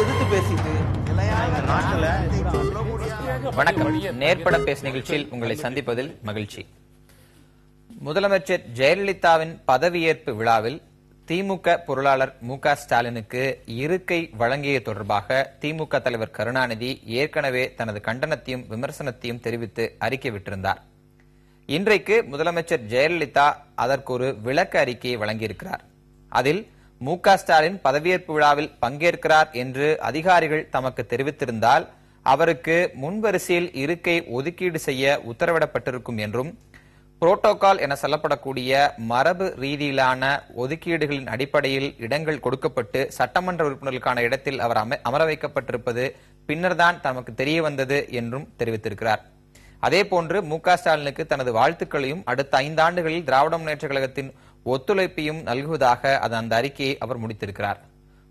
எதிர்த்து பேசிட்டு வணக்கம். நேர்பட பேச நிகழ்ச்சியில் உங்களை சந்திப்பதில் மகிழ்ச்சி. முதலமைச்சர் ஜெயலலிதாவின் பதவியேற்பு விழாவில் திமுக பொருளாளர் மு.க. ஸ்டாலினுக்கு இருக்கை வழங்கியது தொடர்பாக திமுக தலைவர் கருணாநிதி ஏற்கனவே தனது கண்டனத்தையும் விமர்சனத்தையும் தெரிவித்து அறிக்கை விட்டிருந்தார். இன்றைக்கு முதலமைச்சர் ஜெயலலிதா அதற்கு ஒரு விளக்க அறிக்கையை வழங்கியிருக்கிறார். அதில் மு.க. ஸ்டாலின் பதவியேற்பு விழாவில் பங்கேற்கிறார் என்று அதிகாரிகள் தமக்கு தெரிவித்திருந்தால் அவருக்கு முன்வரிசையில் இருக்கை ஒதுக்கீடு செய்ய உத்தரவிடப்பட்டிருக்கும் என்றும், புரோட்டோகால் என சொல்லப்படக்கூடிய மரபு ரீதியிலான ஒதுக்கீடுகளின் அடிப்படையில் இடங்கள் கொடுக்கப்பட்டு சட்டமன்ற உறுப்பினர்களுக்கான இடத்தில் அவர் அமர வைக்கப்பட்டிருப்பது பின்னர்தான் தமக்கு தெரிய வந்தது என்றும் தெரிவித்திருக்கிறார். அதேபோன்று மு.க. ஸ்டாலினுக்கு தனது வாழ்த்துக்களையும் அடுத்த 5 ஆண்டுகளில் திராவிட முன்னேற்ற கழகத்தின் ஒத்துழைப்பையும் நல்குவதாக அந்த அறிக்கையை அவர் முடித்திருக்கிறார்.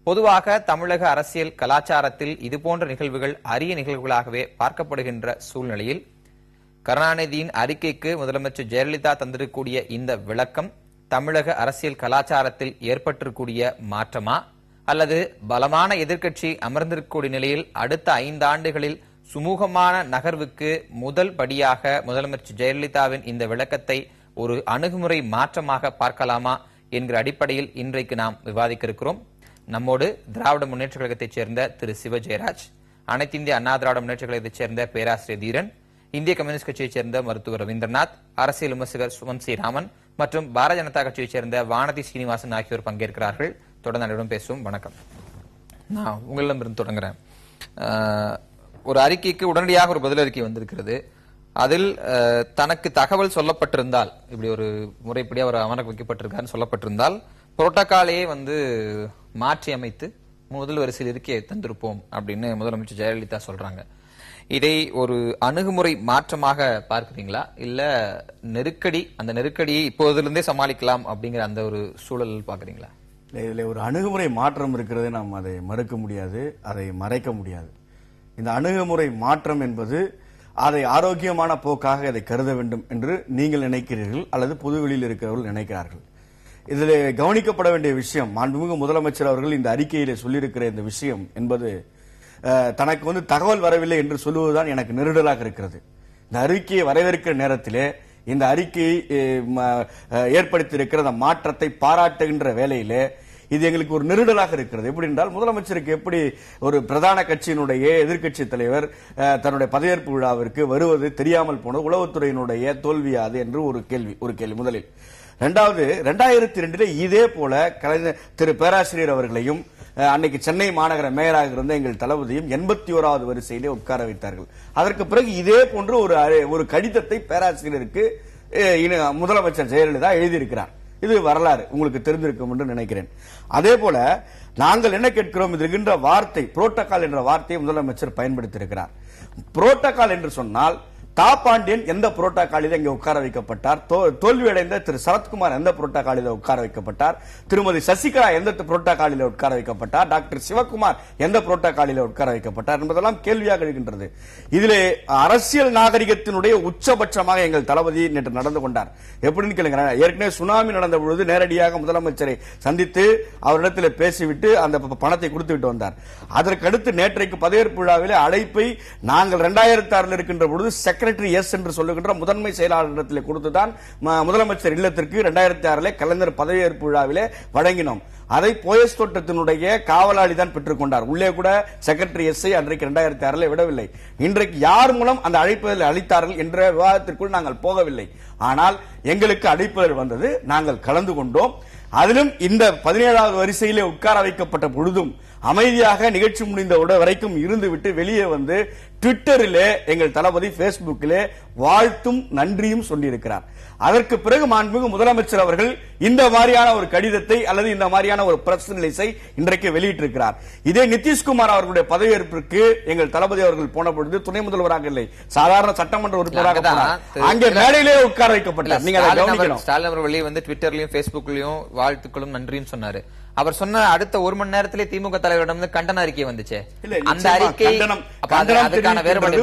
பொதுவாக தமிழக அரசியல் கலாச்சாரத்தில் இதுபோன்ற நிகழ்வுகள் அரிய நிகழ்வுகளாகவே பார்க்கப்படுகின்ற சூழ்நிலையில் கருணாநிதியின் அறிக்கைக்கு முதலமைச்சர் ஜெயலலிதா தந்திருக்கக்கூடிய இந்த விளக்கம் தமிழக அரசியல் கலாச்சாரத்தில் ஏற்பட்டிருக்கூடிய மாற்றமா அல்லது பலமான எதிர்க்கட்சி அமர்ந்திருக்கக்கூடிய நிலையில் அடுத்த 5 ஆண்டுகளில் சுமூகமான நகர்வுக்கு முதல் படியாக முதலமைச்சர் ஜெயலலிதாவின் இந்த விளக்கத்தை ஒரு அணுகுமுறை மாற்றமாக பார்க்கலாமா என்கிற அடிப்படையில் இன்றைக்கு நாம் விவாதிக்க இருக்கிறோம். நம்மோடு திராவிட முன்னேற்ற கழகத்தைச் சேர்ந்த திரு சிவ ஜெயராஜ், அனைத்து இந்திய அண்ணா திராவிட முன்னேற்ற கழகத்தைச் சேர்ந்த பேராசிரியர் தீரன், இந்திய கம்யூனிஸ்ட் கட்சியைச் சேர்ந்த மருத்துவர் ரவீந்திரநாத், அரசியல் விமர்சகர் சுமன் சி ராமன் மற்றும் பாரதிய ஜனதா கட்சியைச் சேர்ந்த வானதி சீனிவாசன் ஆகியோர் பங்கேற்கிறார்கள். தொடர்ந்து அனைவரும் பேசுவோம். வணக்கம். நான் உங்களிடமிருந்து தொடங்குறேன். ஒரு அறிக்கைக்கு உடனடியாக ஒரு பதில் அறிக்கை வந்திருக்கிறது. அதில் தனக்கு தகவல் சொல்லப்பட்டிருந்தால், இப்படி ஒரு முறைப்படி அவர் அமர வைக்கப்பட்டிருக்காரு சொல்லப்பட்டிருந்தால் புரோட்டோகாலையே மாற்றி அமைத்து முதல் வரிசையில் இருக்கே தந்திருப்போம் அப்படின்னு முதலமைச்சர் ஜெயலலிதா சொல்றாங்க. இதை ஒரு அணுகுமுறை மாற்றமாக பார்க்கிறீங்களா, இல்ல நெருக்கடி, அந்த நெருக்கடியை இப்போதிலிருந்தே சமாளிக்கலாம் அப்படிங்கிற அந்த ஒரு சூழல் பாக்குறீங்களா? இதுல ஒரு அணுகுமுறை மாற்றம் இருக்கிறது. நாம் அதை மறுக்க முடியாது, அதை மறைக்க முடியாது. இந்த அணுகுமுறை மாற்றம் என்பது அதை ஆரோக்கியமான போக்காக அதை கருத வேண்டும் என்று நீங்கள் நினைக்கிறீர்கள் அல்லது பொதுவெளியில் இருக்கிறவர்கள் நினைக்கிறார்கள். இதில் கவனிக்கப்பட வேண்டிய விஷயம், மாண்புமிகு முதலமைச்சர் அவர்கள் இந்த அறிக்கையிலே சொல்லியிருக்கிற இந்த விஷயம் என்பது தனக்கு தகவல் வரவில்லை என்று சொல்லுவதுதான் எனக்கு நெருடலாக இருக்கிறது. இந்த அறிக்கையை வரவேற்கிற நேரத்திலே இந்த அறிக்கையை ஏற்படுத்தியிருக்கிற மாற்றத்தை பாராட்டுகின்ற வேளையிலே இது எங்களுக்கு ஒரு நெருடலாக இருக்கிறது. எப்படி என்றால், முதலமைச்சருக்கு எப்படி ஒரு பிரதான கட்சியினுடைய எதிர்க்கட்சி தலைவர் தன்னுடைய பதவியேற்பு விழாவிற்கு வருவது தெரியாமல் போனது உளவுத்துறையினுடைய தோல்வியாது என்று ஒரு கேள்வி முதலில். இரண்டாவது, 2002 இதே போல கலைஞர் திரு பேராசிரியர் அவர்களையும் அன்னைக்கு சென்னை மாநகர மேயராக இருந்த எங்கள் தளபதியும் 81வது வரிசையிலே உட்கார வைத்தார்கள். அதற்கு பிறகு இதே போன்று ஒரு கடிதத்தை பேராசிரியருக்கு முதலமைச்சர் ஜெயலலிதா எழுதியிருக்கிறார். இது வரலாறு, உங்களுக்கு தெரிந்திருக்கும் என்று நினைக்கிறேன். அதே போல நாங்கள் என்ன கேட்கிறோம், இது இருக்கின்ற வார்த்தை புரோட்டோகால் என்ற வார்த்தையை முதலமைச்சர் பயன்படுத்தியிருக்கிறார். புரோட்டோகால் என்று சொன்னால் தாப்பாண்டியன் எந்த புரோட்டோகாலில் இங்கே உட்கார வைக்கப்பட்டார், தோல்வியடைந்த திரு சரத்குமார் எந்த புரோட்டோகாலில் உட்கார வைக்கப்பட்டார், திருமதி சசிகலா எந்த புரோட்டோகாலில் உட்கார வைக்கப்பட்டார், டாக்டர் சிவகுமார் எந்த புரோட்டோகாலில் உட்கார வைக்கப்பட்டார் என்பதெல்லாம் கேள்வியாக இருக்கின்றது. இதிலே அரசியல் நாகரிகத்தினுடைய உச்சபட்சமாக எங்கள் தளபதி நேற்று நடந்து கொண்டார். எப்படின்னு கேளுங்க, ஏற்கனவே சுனாமி நடந்த பொழுது நேரடியாக முதலமைச்சரை சந்தித்து அவரிடத்தில் பேசிவிட்டு அந்த பணத்தை கொடுத்து விட்டு வந்தார். அதற்கு அடுத்து நேற்றைக்கு பதவியேற்பு விழாவிலே அழைப்பை நாங்கள் 2006 இருக்கின்ற பொழுது செக்ரட்டரி எஸ் என்று சொல்லுகின்ற முதன்மை செயலாளரிடத்தில் கொடுத்துதான் முதலமைச்சர் இல்லத்திற்கு 2006 கலைஞர் பதவியேற்பு விழாவிலே வழங்கினோம். அதை போயஸ் தோட்டத்தினுடைய காவலாளி தான் பெற்றுக் கொண்டார். உள்ளே கூட செக்ரட்டரி எஸ் அன்றைக்கு 2006 விடவில்லை. இன்றைக்கு யார் மூலம் அந்த அழைப்புதல் அளித்தார்கள் என்ற விவாதத்திற்குள் நாங்கள் போகவில்லை. ஆனால் எங்களுக்கு அழைப்புதல் வந்தது, நாங்கள் கலந்து கொண்டோம். அதிலும் இந்த 17வது வரிசையிலே உட்கார வைக்கப்பட்ட பொழுதும் அமைதியாக நிகழ்ச்சி முடிந்த வரைக்கும் இருந்துவிட்டு வெளியே வந்து ட்விட்டரிலே எங்கள் தளபதி பேஸ்புக்கிலே வாழ்த்தும் நன்றியும் சொல்லியிருக்கிறார். அதற்கு பிறகு மாண்புமிகு முதலமைச்சர் அவர்கள் இந்த மாதிரியான ஒரு கடிதத்தை அல்லது இந்த மாதிரியான ஒரு பிரஸ் ரிலீஸை இன்றைக்கு வெளியிட்டிருக்கிறார். இதே நிதிஷ்குமார் அவர்களுடைய பதவியேற்பிற்கு எங்கள் தளபதி அவர்கள் போன பொழுது துணை முதல்வராக இல்லை, சாதாரண சட்டமன்ற உறுப்பினராக போனார். அங்கே மேடையிலே உட்கார வைக்கப்பட்டார். நீங்க அதை கவனிக்கணும். ஸ்டாலின் அவர்கள் வெளியே வந்து ட்விட்டர்லயும் பேஸ்புக்லயும் வாழ்த்துக்களும் நன்றியும் சொன்னாரு. அவர் சொன்ன அடுத்த ஒரு மணி நேரத்திலே திமுக தலைவரிடம் கண்டன அறிக்கை வந்துச்சு. இல்ல, அந்த அறிக்கை அதுக்கான வேறுபாடு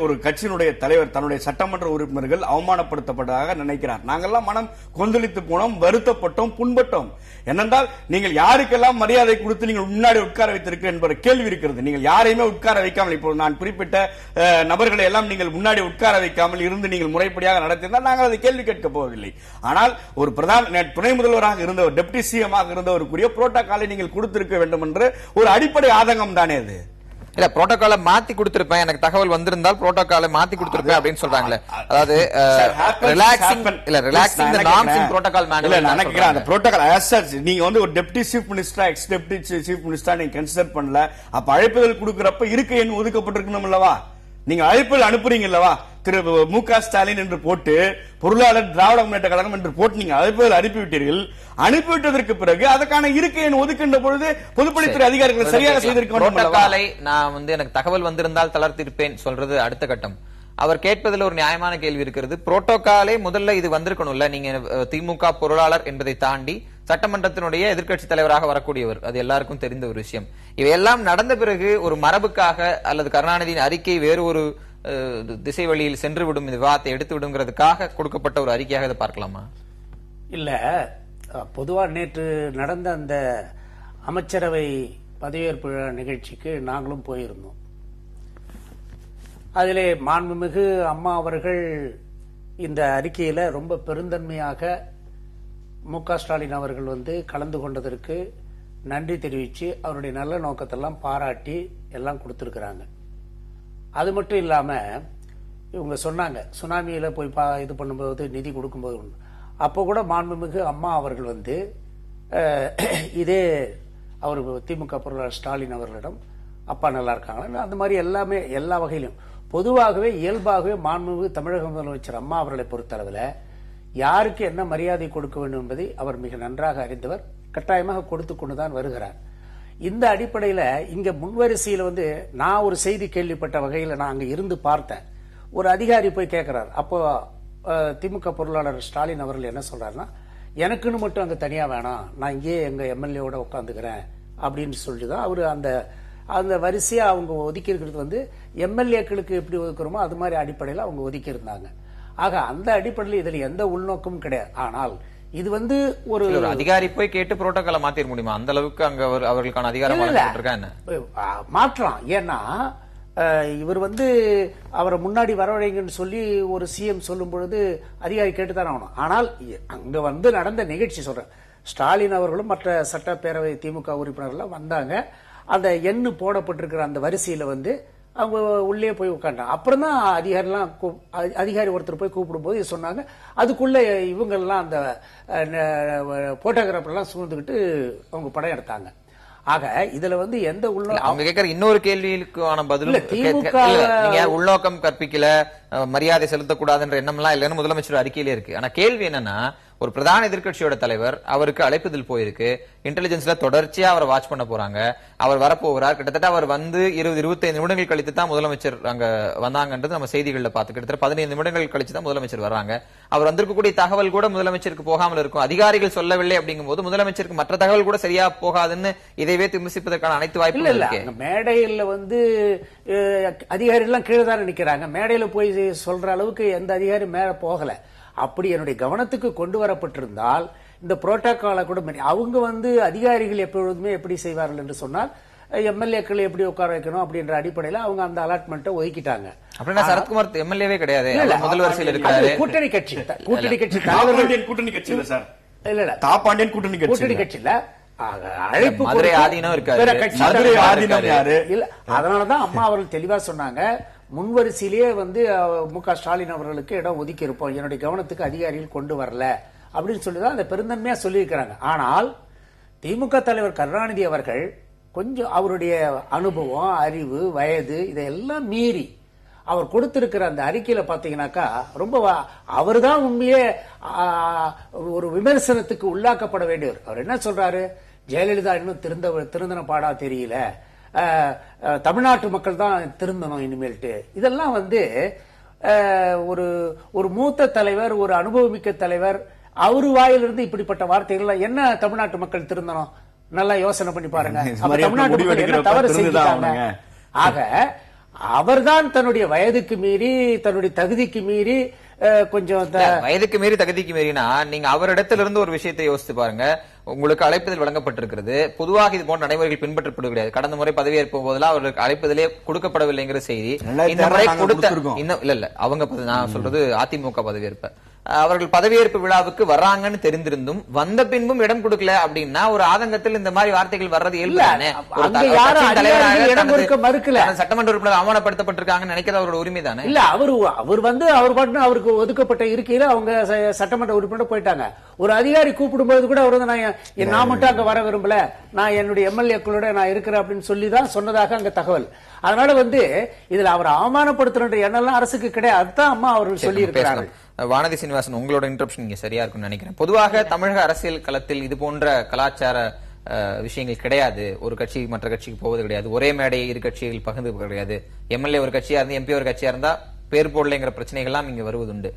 ஒரு கட்சியினுடைய தலைவர் தன்னுடைய சட்டமன்ற உறுப்பினர்கள் அவமானப்படுத்தப்பட்டதாக நினைக்கிறார். நாங்கெல்லாம் மனம் கொந்தளித்து போனோம், வருத்தப்பட்டோம், புண்பட்டோம். என்னென்றால் நீங்கள் யாருக்கெல்லாம் மரியாதை கொடுத்து நீங்கள் முன்னாடி உட்கார வைத்திருக்க என்பது கேள்வி இருக்கிறது. நீங்கள் யாரையுமே உட்கார வைக்காமல், இப்போ நான் குறிப்பிட்ட நபர்களை எல்லாம் நீங்கள் முன்னாடி உட்கார வைக்காமல் இருந்து நீங்கள் முறைப்படியாக நடத்தியிருந்தால் நாங்கள் அதை கேள்வி கேட்க போவதில்லை. ஆனால் ஒரு பிரதான துணை முதல்வராக இருந்தவர், டெப்டி சிஎம் ஆக இருந்தவருக்குரிய புரோட்டோகாலை நீங்கள் கொடுத்திருக்க வேண்டும் என்று ஒரு அடிப்படை ஆதங்கம் தானே அது. இல்ல, புரோட்டோகாலை மாத்தி கொடுத்திருப்பேன், எனக்கு தகவல் வந்திருந்தால் புரோட்டோகாலை மாத்தி கொடுத்திருப்பேன் அப்படின்னு சொல்றாங்களே. அதாவது ரிலாக்ஸிங் தி நார்ம்ஸ் இன் புரோட்டோகால் மேனுவல். நினைக்கிறேன் அந்த புரோட்டோகால் ஆஸ் சச் நீங்க வந்து ஒரு deputy chief minister, X deputy chief minister நீங்க கன்சிடர் பண்ணல. அப்ப அழைப்புதல் கொடுக்கறப்ப இருக்கை எண் ஒதுக்கப்பட்டிருக்கணும் அல்லவா? நீங்க அழைப்பில் அனுப்புறீங்க அல்லவா? திரு மு.க. ஸ்டாலின் என்று போட்டு, பொருளாளர் திராவிட முன்னேற்ற கழகம் என்று போட்டு நீங்க அழைப்புதல் அனுப்பிவிட்டீர்கள். அனுப்பிவிட்டதற்கு பிறகு அதற்கான இருக்கை ஒதுக்கின்ற பொழுது பொதுப்பணித்துறை அதிகாரிகள் சரியாக செய்திருக்க. நான் எனக்கு தகவல் வந்திருந்தால் தளர்த்திருப்பேன் சொல்றது அடுத்த கட்டம். அவர் கேட்பதில் ஒரு நியாயமான கேள்வி இருக்கிறது. புரோட்டோகாலே முதல்ல இது வந்திருக்கணும்ல. நீங்க திமுக பொருளாளர் என்பதை தாண்டி சட்டமன்றத்தினுடைய எதிர்க்கட்சி தலைவராக வரக்கூடியவர், அது எல்லாருக்கும் தெரிந்த ஒரு விஷயம். இவையெல்லாம் நடந்த பிறகு ஒரு மரபுக்காக அல்லது கருணாநிதியின் அறிக்கை வேறு ஒரு திசை வழியில் சென்று விடும், இந்த விவாதத்தை எடுத்து விடுங்கிறதுக்காக கொடுக்கப்பட்ட ஒரு அறிக்கையாக இதை பார்க்கலாமா? இல்ல, பொதுவா நேற்று நடந்த அந்த அமைச்சரவை பதவியேற்பு நிகழ்ச்சிக்கு நாங்களும் போயிருந்தோம். அதிலே மாண்புமிகு அம்மா அவர்கள் இந்த அறிக்கையில ரொம்ப பெருந்தன்மையாக மு.க. ஸ்டாலின் அவர்கள் கலந்து கொண்டதற்கு நன்றி தெரிவித்து அவருடைய நல்ல நோக்கத்தெல்லாம் பாராட்டி எல்லாம் கொடுத்திருக்கிறாங்க. அது மட்டும் இல்லாம இவங்க சொன்னாங்க, சுனாமியில போய் இது பண்ணும்போது நிதி கொடுக்கும்போது, அப்போ கூட மாண்புமிகு அம்மா அவர்கள் இதே அவர் திமுக பொருளாளர் ஸ்டாலின் அவர்களிடம் அப்பா நல்லா இருக்காங்களா, அந்த மாதிரி எல்லாமே எல்லா வகையிலும் பொதுவாகவே இயல்பாகவே மாண்புமிகு தமிழக முதலமைச்சர் அம்மா அவர்களை பொறுத்தளவில் யாருக்கு என்ன மரியாதை கொடுக்க வேண்டும் என்பதை அவர் மிக நன்றாக அறிந்தவர். கட்டாயமாக கொடுத்து கொண்டுதான் வருகிறார். இந்த அடிப்படையில் இங்க முன்வரிசையில் நான் ஒரு செய்தி கேள்விப்பட்ட வகையில் நான் அங்க இருந்து பார்த்தேன். ஒரு அதிகாரி போய் கேட்கிறார். அப்போ திமுக பொருளாளர் ஸ்டாலின் அவர்கள் என்ன சொல்றாருன்னா, எனக்குன்னு மட்டும் அங்க தனியா வேணாம், நான் இங்கேயே எங்க எம்எல்ஏவோட உட்காந்துக்கிறேன் அப்படின்னு சொல்லிதான் அவரு அந்த வரிசையா அவங்க ஒதுக்கி இருக்கிறது எம்எல்ஏக்களுக்கு எப்படி ஒதுக்குறோமோ அது மாதிரி அடிப்படையில் அவங்க ஒதுக்கி இருந்தாங்க. ஆக அந்த அடிப்படையில் இதுல எந்த உள்நோக்கமும் கிடையாது. ஆனால் இது ஒரு அதிகாரி போய் கேட்டு புரோட்டோகாலை மாத்திர முடியுமா? அந்த அளவுக்கு அங்க அவர்களுக்கான அதிகாரம் மாற்றான். ஏன்னா இவர் அவரை முன்னாடி வரவழைங்கன்னு சொல்லி ஒரு சிஎம் சொல்லும் பொழுது அதிகாரி கேட்டுதான் ஆகணும். ஆனால் அங்க நடந்த நிகழ்ச்சி சொல்றேன், ஸ்டாலின் அவர்களும் மற்ற சட்டப்பேரவை திமுக உறுப்பினர்கள் வந்தாங்க. அந்த எண்ணு போடப்பட்டிருக்கிற அந்த வரிசையில அவங்க உள்ளே போய் உட்காண்டாங்க. அப்புறம் தான் அதிகாரி ஒருத்தர் போய் கூப்பிடும் போது சொன்னாங்க. அதுக்குள்ள இவங்க எல்லாம் அந்த போட்டோகிராஃபர் எல்லாம் சூழ்ந்துகிட்டு அவங்க படம் எடுத்தாங்க. ஆக இதுல எந்த அவங்க கேட்கிற இன்னொரு கேள்விக்கான பதில், நீங்க உள்நோக்கம் கற்பிக்கல, மரியாதை செலுத்தக்கூடாதுன்ற எண்ணம்லாம் இல்லைன்னு முதலமைச்சர் அறிக்கையிலே இருக்கு. ஆனா கேள்வி என்னன்னா, ஒரு பிரதான எதிர்க்கட்சியோட தலைவர், அவருக்கு அழைப்புதல் போயிருக்கு, இன்டெலிஜென்ஸ்ல தொடர்ச்சியா அவரை வாட்ச் பண்ண போறாங்க, அவர் வரப்போகிறார். கிட்டத்தட்ட அவர் 20-25 நிமிடங்கள் கழித்து தான் முதலமைச்சர் அங்க வந்தாங்கன்றது நம்ம செய்திகள்ல பார்த்து, கிட்டத்தட்ட 15 நிமிடங்கள் கழிச்சு தான் முதலமைச்சர் வர்றாங்க. அவர் வந்திருக்கக்கூடிய தகவல் கூட முதலமைச்சருக்கு போகாமல் இருக்கும். அதிகாரிகள் சொல்லவில்லை அப்படிங்கும் போது முதலமைச்சருக்கு மற்ற தகவல் கூட சரியா போகாதுன்னு இதைவே விமர்சிப்பதற்கான அனைத்து வாய்ப்புகளும் இருக்கு. மேடையில் அதிகாரிகள் எல்லாம் கீழே தான் நிக்கிறாங்க. மேடையில போய் சொல்ற அளவுக்கு எந்த அதிகாரி மேல போகல. அப்படி என்னுடைய கவனத்துக்கு கொண்டு வரப்பட்டிருந்தால் இந்த புரோட்டோகாலை கூட அவங்க அதிகாரிகள் எப்பொழுதுமே எப்படி செய்வார்கள் என்று சொன்னால், எம்எல்ஏக்களை எப்படி உட்கார வைக்கணும் அப்படின்ற அடிப்படையில் அவங்க அந்த அலாட்மெண்ட்டை ஒதுக்கிட்டாங்க. அப்படின்னா சரத்குமார் எம்எல்ஏவே கிடையாது, முதல் வரிசையில் இருக்காரு. கூட்டணி கட்சி தலைவர்கள் கூட்டணி கட்சி இல்ல சார், இல்ல தாப்பாண்டியன் கூட்டணி கட்சி இல்ல, அழைப்பு அதனாலதான் அம்மா அவர்கள் தெளிவா சொன்னாங்க, முன்வரிசையிலேயே மு.க. ஸ்டாலின் அவர்களுக்கு இடம் ஒதுக்கி இருப்போம், என்னுடைய கவனத்துக்கு அதிகாரிகள் கொண்டு வரல அப்படின்னு சொல்லிதான் அந்த பெருந்தன்மையா சொல்லியிருக்கிறாங்க. ஆனால் திமுக தலைவர் கருணாநிதி அவர்கள் கொஞ்சம் அவருடைய அனுபவம், அறிவு, வயது இதையெல்லாம் மீறி அவர் கொடுத்திருக்கிற அந்த அறிக்கையில பாத்தீங்கன்னாக்கா ரொம்ப அவர் தான் உண்மையே ஒரு விமர்சனத்துக்கு உள்ளாக்கப்பட வேண்டியவர். அவர் என்ன சொல்றாரு, ஜெயலலிதா இன்னும் திருந்தன பாடா தெரியல, தமிழ்நாட்டு மக்கள் தான் திருந்தணும் இனிமேல்ட்டு. இதெல்லாம் ஒரு மூத்த தலைவர், ஒரு அனுபவமிக்க தலைவர், அவரு வாயிலிருந்து இப்படிப்பட்ட வார்த்தைகள் என்ன தமிழ்நாட்டு மக்கள் திருந்தணும், நல்லா யோசனை பண்ணி பாருங்க. இது அப்ப மாதிரி தமிழ்நாட்டு முடிவு மக்கள் என்ன எடுக்கிறப்ப தவறு திருந்துதான் செஞ்சுட்டாங்க? ஆகணுங்க. ஆக அவர்தான் தன்னுடைய வயதுக்கு மீறி தன்னுடைய தகுதிக்கு மீறி கொஞ்சம் வயதுக்கு மீறி தகுதிக்கு மீறினா நீங்க அவரிடத்துல இருந்து ஒரு விஷயத்தை யோசித்து பாருங்க. உங்களுக்கு அழைப்புதல் வழங்கப்பட்டிருக்கிறது. பொதுவாக இது போன்ற நடைமுறைகள் பின்பற்றப்பட கிடையாது. கடந்த முறை பதவியேற்பும் போதெல்லாம் அவர்களுக்கு அழைப்புதலே கொடுக்கப்படவில்லைங்கிற செய்தி இந்த முறை கொடுத்த இன்னும் இல்ல அவங்க நான் சொல்றது அதிமுக பதவியேற்ப அவர்கள் பதவியேற்பு விழாவுக்கு வர்றாங்கன்னு தெரிந்திருந்தும் வந்த பின்பும் இடம் கொடுக்கல அப்படின்னா ஒரு ஆதங்கத்தில் இந்த மாதிரி வார்த்தைகள் வர்றது இயல்பு தானே. சட்டமன்ற உறுப்பினர் அவமானப்படுத்தப்பட்டிருக்காங்கன்னு நினைக்கிறது அவரோட உரிமை தானே. இல்ல அவர் வந்து அவர் பாட்டு அவருக்கு ஒதுக்கப்பட்ட இருக்கையில அவங்க சட்டமன்ற உறுப்பினர் போயிட்டாங்க. ஒரு அதிகாரி கூப்பிடும்போது கூட அவர் வந்து நான் மட்டும் அங்க வர விரும்பல, நான் என்னுடைய எம்எல்ஏக்களோட நான் இருக்கிறேன் அப்படின்னு சொல்லிதான் சொன்னதாக அங்க தகவல். அதனால வந்து இதுல அவர் அவமானப்படுத்துற எண்ணெல்லாம் அரசுக்கு கிடையாது. அதுதான் அம்மா அவர்கள் சொல்லி இருக்கிறாங்க. வானதி சீனிவாசன், உங்களோட இன்டரப்ஷன் இங்க சரியா இருக்கும்னு நினைக்கிறேன். பொதுவாக தமிழக அரசியல் களத்தில் இது போன்ற கலாச்சார விஷயங்கள் கிடையாது. ஒரு கட்சி மற்ற கட்சிக்கு போவது கிடையாது. ஒரே மேடையை இரு கட்சிகள் பகிர்ந்து கிடையாது. எம்எல்ஏ ஒரு கட்சியா இருந்து எம்பி ஒரு கட்சியா இருந்தா பேர் போடலைங்கிற பிரச்சனைகள்லாம் இங்க வருவதுண்டு.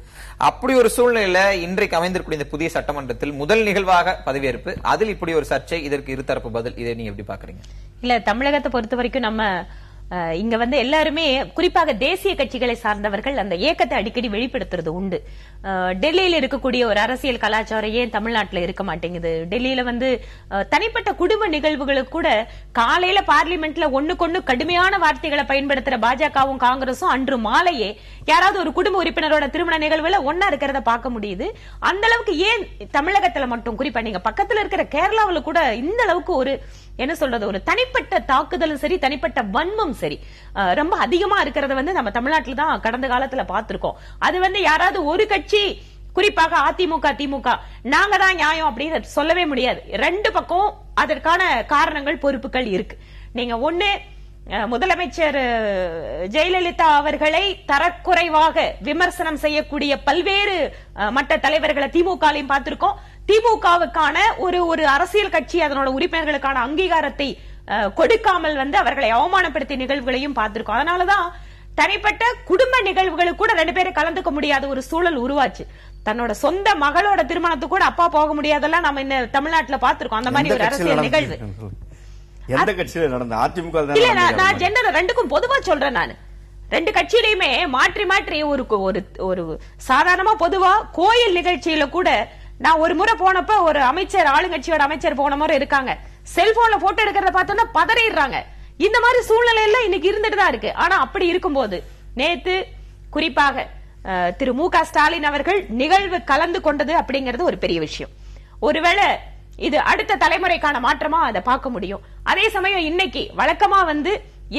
அப்படி ஒரு சூழ்நிலையில இன்றைக்கு அமைந்திருக்கூடிய இந்த புதிய சட்டமன்றத்தில் முதல் நிகழ்வாக பதவியேற்பு, அதில் இப்படி ஒரு சர்ச்சை, இதற்கு இருதரப்பு பதில், இதை நீங்க எப்படி பாக்குறீங்க? இல்ல, தமிழகத்தை பொறுத்த வரைக்கும் நம்ம இங்க வந்து எல்லாருமே குறிப்பாக தேசிய கட்சிகளை சார்ந்தவர்கள் அந்த ஏக்கத்தை அடிக்கடி வெளிப்படுத்துறது உண்டு. டெல்லியில இருக்கக்கூடிய ஒரு அரசியல் கலாச்சாரம் ஏன் தமிழ்நாட்டில் இருக்க மாட்டேங்குது? டெல்லியில வந்து தனிப்பட்ட குடும்ப நிகழ்வுகளுக்கு கூட காலையில பார்லிமெண்ட்ல ஒண்ணுக்கொண்ணு கடுமையான வார்த்தைகளை பயன்படுத்துற பாஜகவும் காங்கிரசும் அன்று மாலையே யாராவது ஒரு குடும்ப உறுப்பினரோட திருமண நிகழ்வுல ஒன்னா இருக்கிறத பார்க்க முடியுது. அந்த அளவுக்கு ஏன் தமிழகத்துல மட்டும், குறிப்பா நீங்க பக்கத்துல இருக்கிற கேரளாவில் கூட இந்த அளவுக்கு ஒரு என்ன சொல்றது, ஒரு தனிப்பட்ட தாக்குதலும் சரி, தனிப்பட்ட வன்மம் சரி ரொம்ப அதிகமா இருக்கிறத வந்து நம்ம தமிழ்நாட்டில் தான் கடந்த காலத்துல பார்த்திருக்கோம். அது வந்து யாராவது ஒரு கட்சி, குறிப்பாக அதிமுக திமுக நாங்க தான் நியாயம் அப்படின்னு சொல்லவே முடியாது. ரெண்டு பக்கம் அதற்கான காரணங்கள் பொறுப்புகள் இருக்கு. நீங்க ஒண்ணு, முதலமைச்சர் ஜெயலலிதா அவர்களை தரக்குறைவாக விமர்சனம் செய்யக்கூடிய பல்வேறு மட்ட தலைவர்களை திமுகலையும் பார்த்திருக்கோம். திமுகவுக்கான ஒரு அரசியல் கட்சி அதனோட உறுப்பினர்களுக்கான அங்கீகாரத்தை கொடுக்காமல் வந்து அவர்களை அவமானப்படுத்திய நிகழ்வுகளையும் பார்த்திருக்கோம். அதனாலதான் தனிப்பட்ட குடும்ப நிகழ்வுகளுக்கு கூட ரெண்டு பேரும் கலந்துக்க முடியாத ஒரு சூழல் உருவாச்சு. தன்னோட சொந்த மகளோட திருமணத்துக்கு கூட அப்பா போக முடியாதெல்லாம் நம்ம இந்த தமிழ்நாட்டுல பார்த்திருக்கோம். அந்த மாதிரி ஒரு அரசியல் நிகழ்வு எந்த கட்சியில நடந்த? அதிமுக இல்ல, நான் ஜெனரல் ரெண்டுக்கும் பொதுவா சொல்றேன். நான் ரெண்டு கட்சியிலுமே மாற்றி மாற்றி ஒரு சாதாரணமா பொதுவா கோயில் நிகழ்ச்சியில கூட நான் ஒரு முறை போனப்ப ஒரு அமைச்சர், ஆளுங்கட்சியோட அமைச்சர் போன முறை இருக்காங்க, செல்போன்ல போட்டோ எடுக்கிறத பார்த்தோன்னா பதறிடுறாங்க. இந்த மாதிரி சூழ்நிலை எல்லாம் இன்னைக்கு இருந்துட்டு தான் இருக்கு. ஆனா அப்படி இருக்கும்போது நேத்து குறிப்பாக திரு மு.க. ஸ்டாலின் அவர்கள் நிகழ்வு கலந்து கொண்டது அப்படிங்கிறது ஒரு பெரிய விஷயம். ஒருவேளை இது அடுத்த தலைமுறைக்கான மாற்றமா அதை பார்க்க முடியும். அதே சமயம் இன்னைக்கு வழக்கமா வந்து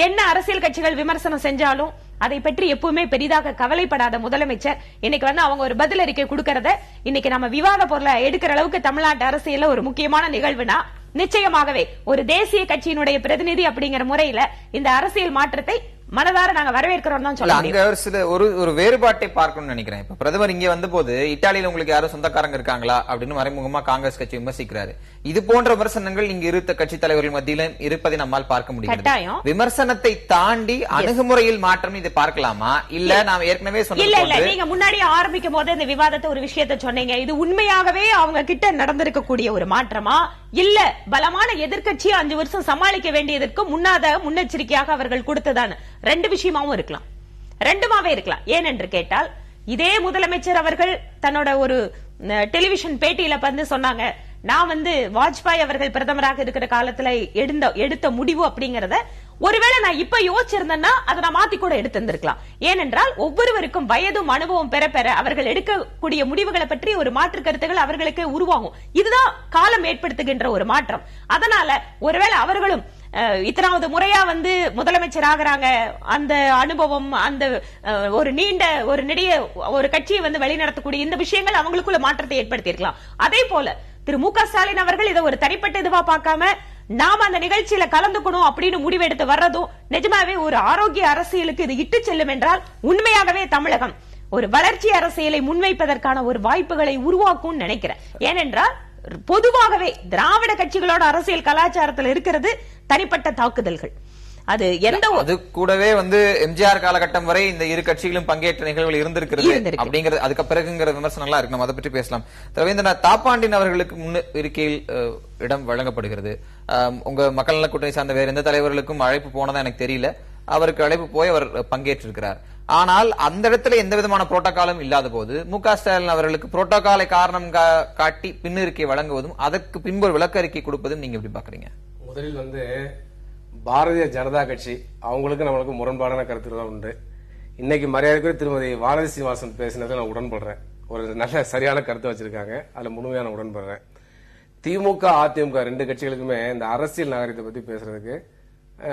என்ன அரசியல் கட்சிகள் விமர்சனம் செஞ்சாலும் அதை பற்றி எப்பவுமே பெரிதாக கவலைப்படாத முதலமைச்சர் இன்னைக்கு வந்து அவங்க ஒரு பதில் அறிக்கை கொடுக்கறத இன்னைக்கு நம்ம விவாத பொருளை எடுக்கிற அளவுக்கு தமிழ்நாட்டு அரசியல்ல ஒரு முக்கியமான நிகழ்வுனா நிச்சயமாகவே ஒரு தேசிய கட்சியினுடைய பிரதிநிதி அப்படிங்கிற முறையில இந்த அரசியல் மாற்றத்தை மனதார நாங்க வரவேற்கிறோம் தான் சொல்ல. அங்க ஒரு வேறுபாட்டை பார்க்கணும்னு நினைக்கிறேன். இப்ப பிரதமர் இங்க வந்த போது இத்தாலியில உங்களுக்கு யாரும் சொந்தக்காரங்க இருக்காங்களா அப்படின்னு மறைமுகமா காங்கிரஸ் கட்சி விமர்சிக்கிறாரு. இது போன்ற விமர்சனங்கள் இங்க இருந்த கட்சி தலைவர்கள் மத்தியில இருப்பதை நம்மால் பார்க்க முடியும். விமர்சனத்தை தாண்டி அணுகுமுறையில் மாற்றம் இதை பார்க்கலாமா? இல்ல நாம் ஏற்கனவே இல்ல நீங்க முன்னாடி ஆரம்பிக்கும் போது இந்த விவாதத்தை ஒரு விஷயத்தை சொன்னீங்க, இது உண்மையாகவே அவங்க கிட்ட நடந்திருக்கக்கூடிய ஒரு மாற்றமா, இல்ல பலமான எதிர்கட்சி 5 வருஷம் சமாளிக்க வேண்டியதற்கு முன்னெச்சரிக்கையாக அவர்கள் கொடுத்ததான ரெண்டு விஷயமாவும் இருக்கலாம், ரெண்டுமாவே இருக்கலாம். ஏனென்று கேட்டால் இதே முதலமைச்சர் அவர்கள் தன்னோட ஒரு டெலிவிஷன் பேட்டியில வந்து சொன்னாங்க, நான் வந்து வாஜ்பாய் அவர்கள் பிரதமராக இருக்கிற காலத்துல எடுத்த முடிவு அப்படிங்கறத ஒருவேளை நான் இப்ப யோசிச்சிருந்தேன்னா அதை நான் மாத்தி கூட எடுத்திருந்திருக்கலாம். ஏனென்றால் ஒவ்வொருவருக்கும் வயதும் அனுபவம் பெற பெற அவர்கள் எடுக்கக்கூடிய முடிவுகளை பற்றி ஒரு மாற்று கருத்துகள் அவர்களுக்கு உருவாகும். இதுதான் காலம் ஏற்படுத்துகின்ற ஒரு மாற்றம். அதனால ஒருவேளை அவர்களும் இத்தனாவது முறையா வந்து முதலமைச்சர் ஆகிறாங்க, அந்த அனுபவம், அந்த ஒரு நெடிய ஒரு கட்சியை வந்து வழிநடத்தக்கூடிய இந்த விஷயங்கள் அவங்களுக்குள்ள மாற்றத்தை ஏற்படுத்தியிருக்கலாம். அதே போல திரு மு.க. ஸ்டாலின் அவர்கள் இதை ஒரு தனிப்பட்ட இதுவா பார்க்காம நாம அந்த நிகழ்ச்சியில கலந்துக்கணும் அப்படின்னு முடிவெடுத்து வர்றதும் நிஜமாவே ஒரு ஆரோக்கிய அரசியலுக்கு இது இட்டு செல்லும் என்றால் உண்மையாகவே தமிழகம் ஒரு வளர்ச்சி அரசியலை முன்வைப்பதற்கான ஒரு வாய்ப்புகளை உருவாக்கும் நினைக்கிறேன். ஏனென்றால் பொதுவாகவே திராவிட கட்சிகளோட அரசியல் கலாச்சாரத்தில் இருக்கிறது தனிப்பட்ட தாக்குதல்கள். அது கூடவே வந்து எம்ஜிஆர் காலகட்டம் வரை இந்த இரு கட்சிகளும் பங்கேற்ற நிகழ்வுகள் இருந்திருக்கிறது அப்படிங்கிறது, அதுக்கு பிறகுங்கிற விமர்சனம் எல்லாம் இருக்கு. நம்ம அதை பற்றி பேசலாம். ரவீந்திரநாத் தாப்பாண்டின் அவர்களுக்கு முன்னிருக்கையில் இடம் வழங்கப்படுகிறது. உங்க மக்கள் நல கூட்டணி சார்ந்த வேற எந்த தலைவர்களுக்கும் அழைப்பு போனதா எனக்கு தெரியல. அவருக்கு அழைப்பு போய் அவர் பங்கேற்றிருக்கிறார். ஆனால் அந்த இடத்துல எந்த விதமான புரோட்டோகாலும் இல்லாத போது மு.க. ஸ்டாலின் அவர்களுக்கு புரோட்டோகாலை காரணம் காட்டி பின்னறிக்கை வழங்குவதும் அதற்கு பின்பு ஒரு விளக்க அறிக்கை கொடுப்பதும் நீங்க எப்படி பாக்குறீங்க? முதலில் பாரதிய ஜனதா கட்சி அவங்களுக்கு நம்மளுக்கு முரண்பாடான கருத்துக்கள் உண்டு. இன்னைக்கு மரியாதைக்குரிய திருமதி வானதி சீனிவாசன் பேசினதை நான் உடன்படுறேன். ஒரு நல்ல சரியான கருத்து வச்சிருக்காங்க, அதுல முழுமையான உடன்படுறேன். திமுக அதிமுக ரெண்டு கட்சிகளுக்குமே இந்த அரசியல் நாகரிகத்தை பத்தி பேசுறதுக்கு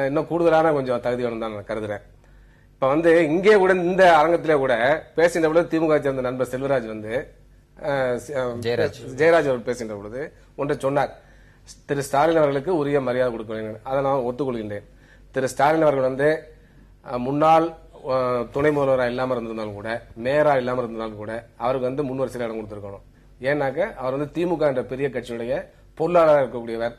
இன்னும் கூடுதலான கொஞ்சம் தகுதி வேணும் தான் நான் கருதுறேன். இப்ப இங்கே கூட இந்த அரங்கத்திலே கூட பேசின்ற பொழுது திமுக சேர்ந்த நண்பர் செல்வராஜ் ஜெயராஜ் அவர் பேசின்ற பொழுது ஒன்றை சொன்னார். திரு ஸ்டாலின் அவர்களுக்கு உரிய மரியாதை கொடுக்க வேண்டும், அதை நான் ஒத்துக்கொள்கின்றேன். திரு ஸ்டாலின் அவர்கள் முன்னாள் துணை முதல்வராக இல்லாம இருந்திருந்தாலும் கூட, மேயரா இல்லாம இருந்தாலும் கூட அவருக்கு முன்வரிசையில் இடம் கொடுத்திருக்கணும். ஏன்னாக்க அவர் திமுக என்ற பெரிய கட்சியுடைய பொருளாளராக இருக்கக்கூடியவர்,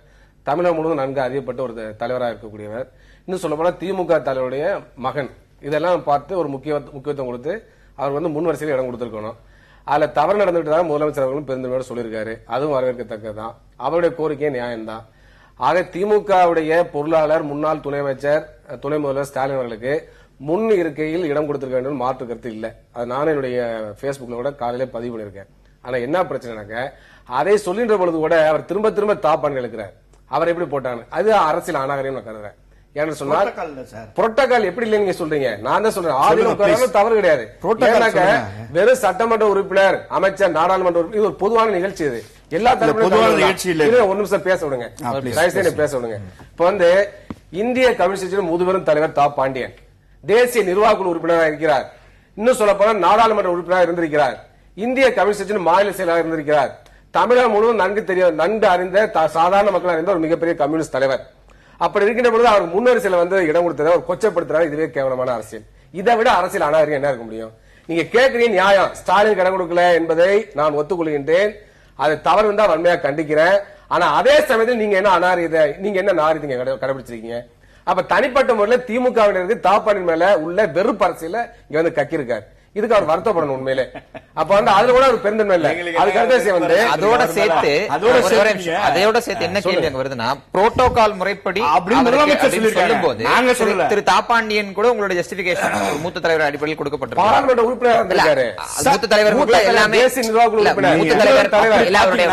தமிழகம் முழுவதும் நன்கு அறியப்பட்ட ஒரு தலைவராக இருக்கக்கூடியவர். இன்னும் சொல்ல போனா திமுக தலைவருடைய மகன். இதெல்லாம் பார்த்து ஒரு முக்கியத்துவம் கொடுத்து அவர் முன்வரிசையில் இடம் கொடுத்திருக்கணும். அதுல தவறு நடந்துவிட்டதாக முதலமைச்சர் அவர்களும் பெருந்தன்மையோடு சொல்லியிருக்காரு. அதுவும் வரவேற்கத்தக்கதான், அவருடைய கோரிக்கை நியாயம்தான். ஆக திமுகவுடைய பொருளாளர் முன்னாள் துணை அமைச்சர் துணை முதல்வர் ஸ்டாலின் அவர்களுக்கு முன் இருக்கையில் இடம் கொடுத்திருக்க வேண்டும், மாற்று கருத்து இல்ல. அது நானும் என்னுடைய பேஸ்புக்ல கூட காலையில பதிவு பண்ணிருக்கேன். ஆனா என்ன பிரச்சனைனாக்க அதை சொல்லின்ற பொழுது கூட அவர் திரும்ப திரும்ப தாப்பான் எழுக்கிறார். அவர் எப்படி போட்டாங்க, அது அரசியல் அநாகரிகம் நான் கருதுறேன். ஏன்னு சொன்னா புரோட்டோகால் எப்படி இல்ல நீங்க சொல்றீங்க, நான் தான் சொல்றேன். ஆளுநர் தவறு கிடையாது. வெறும் சட்டமன்ற உறுப்பினர், அமைச்சர், நாடாளுமன்ற உறுப்பினர், இது ஒரு பொதுவான நிகழ்ச்சி. இது எல்லா பொதுவான நிகழ்ச்சி இல்ல. ஒரு நிமிஷம் பேச விடுங்க, பேச விடுங்க. இப்ப இந்திய கம்யூனிஸ்ட் முதுபெரும் தலைவர் தா பாண்டியன் தேசிய நிர்வாக குழு உறுப்பினராக இருக்கிறார். இன்னும் சொல்ல போனா நாடாளுமன்ற உறுப்பினராக இருந்திருக்கிறார். இந்திய கம்யூனிஸ்ட் மாநில செயலாளர் இருந்திருக்கிறார். தமிழகம் முழுவதும் நன்கு அறிந்த சாதாரண மக்கள் அறிந்த ஒரு மிகப்பெரிய கம்யூனிஸ்ட் தலைவர். அப்படி இருக்கின்ற பொழுது அவர் முன்வரிசையில இடம் கொடுத்தது அவர் கொச்சப்படுத்துறாரு. இதுவே கேவலமான அரசியல். இதை விட அரசியல் அநாகரிகம் என்ன இருக்க முடியும்? நீங்க கேட்கிறீங்க நியாயம், ஸ்டாலின் இடம் கொடுக்கல என்பதை நான் ஒத்துக்கொள்கின்றேன். அது தவறு இருந்தா வன்மையா கண்டிக்கிறேன். ஆனா அதே சமயத்தில் நீங்க என்ன நாரிதீங்க கடைபிடிச்சிருக்கீங்க? அப்ப தனிப்பட்ட முறையில் திமுகவினருக்கு தாப்பானின் மேல உள்ள வெறுப்பு அரசியல இங்க கக்கிருக்காரு. இதுக்கு அவர் வருத்தப்படணும் உண்மையிலே. அப்ப அதுல கூட ஒரு பெருந்தன்மை இல்ல. அதோட சேர்த்து என்ன கேள்வி அங்க வருதுன்னா, புரோட்டோகால் முறைப்படி சொல்லும் போது திரு தாப்பாண்டியன் கூட உங்களுடைய ஜஸ்டிபிகேஷன் மூத்த தலைவர் அடிப்படையில் கொடுக்கப்பட்டிருக்கு. பாராளுமன்ற உறுப்பினர் மூத்த தலைவர் எல்லாமே மூத்த தலைவர் எல்லாருடைய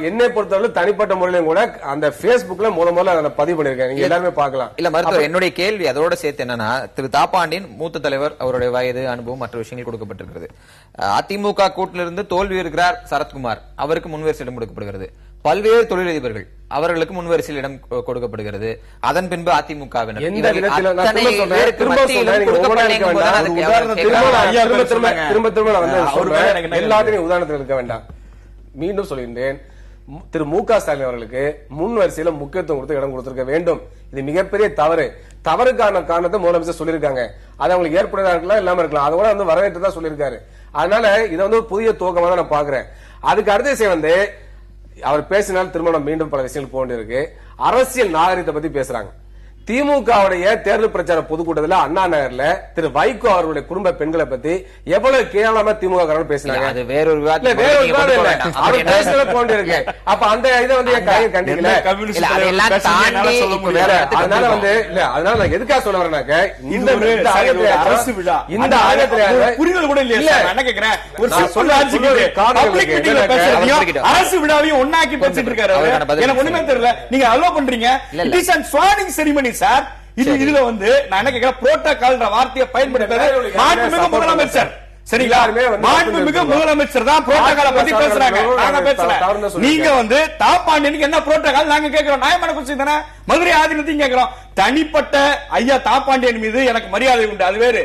என்னை பொறுத்தவரை தனிப்பட்ட முறையிலும் கூட அந்த பேஸ்புக்ல முதல்ல பதிவு பண்ணிருக்கேன். நீங்க எல்லாருமே பார்க்கலாம். இல்ல மருத்துவர், என்னுடைய கேள்வி அதோட சேர்த்து என்னன்னா, திரு தாப்பாண்டியன் மூத்த தலைவர், அவருடைய வயது, அனுபவம், மற்ற விஷயங்கள் கொடுக்கப்பட்டிருக்கிறது. அதிமுக கூட்டிலிருந்து தோல்வி இருக்கிறார் சரத்குமார், அவருக்கு முன்வரிசை இடம் கொடுக்கப்படுகிறது. பல்வேறு தொழிலதிபர்கள் அவர்களுக்கு முன்வரிசையில் இடம் கொடுக்கப்படுகிறது. அதன் பின்பு அதிமுகவினர் எல்லாத்தையும் உதாரணத்தில் இருக்க வேண்டாம். மீண்டும் சொல்கின்றேன், திரு மு.க. ஸ்டாலின் அவர்களுக்கு முன் வரிசையில முக்கியத்துவம் கொடுத்து இடம் கொடுத்திருக்க வேண்டும். இது மிகப்பெரிய தவறு. தவறுக்கான காரணத்தை முதலமைச்சர் சொல்லியிருக்காங்க. அது அவங்களுக்கு ஏற்படுறதா இருக்கலாம், இல்லாம இருக்கலாம். அதை கூட வரவேற்றதா சொல்லியிருக்காரு. அதனால இதை புதிய துவக்கமா தான் நான் பாக்குறேன். அதுக்கு அடுத்த விஷயம் அவர் பேசினால் திரும்ப மீண்டும் பல விஷயங்கள் போக வேண்டியிருக்கு. அரசியல் நாகரிகத்தை பத்தி பேசுறாங்க. திமுகவுடைய தேர்தல் பிரச்சார பொதுக்கூட்டத்தில் அண்ணா நகர்ல திரு வைகோ அவர்களுடைய குடும்ப பெண்களை பத்தி எவ்வளவு கேவலமா திமுக பேசினாங்க. அது வேறொரு விவாதம் இருக்கு. அப்ப அந்த இதை கண்டிக்கல. அதனால அதனால நான் எதுக்காக சொல்ல வரேன்னாக்க, அரசு விழா இந்த ஆகத்துல புரிதல் கூட இல்லையா என்ன கேக்குறேன். அரசு விழாவையும் ஒன்னாக்கி பேசிட்டு இருக்காரு. எனக்கு ஒண்ணுமே தெரியல. நீங்க அலோ பண்றீங்க. It is an swearing ceremony sir. இதுல நான் என்ன கேக்குறேன், புரோட்டோகால்ன்ற வார்த்தையை பயன்படுத்துறது மாண்புமிகு முதலமைச்சர். சரிங்களா? மாண்புமிகு முதலமைச்சர் தான் புரோட்டோகாலை பத்தி பேசுறாங்க. நாங்க பேசல. நீங்க தாப்பாண்டியனுக்கு என்ன புரோட்டோகால் நாங்க கேக்குறோம். நியாயமான கொஸ்டின் தானே. மதுரை ஆதீனத்தையும் கேக்குறோம். தனிப்பட்ட ஐயா தாப்பாண்டியன் மீது எனக்கு மரியாதை உண்டு, அது வேறு.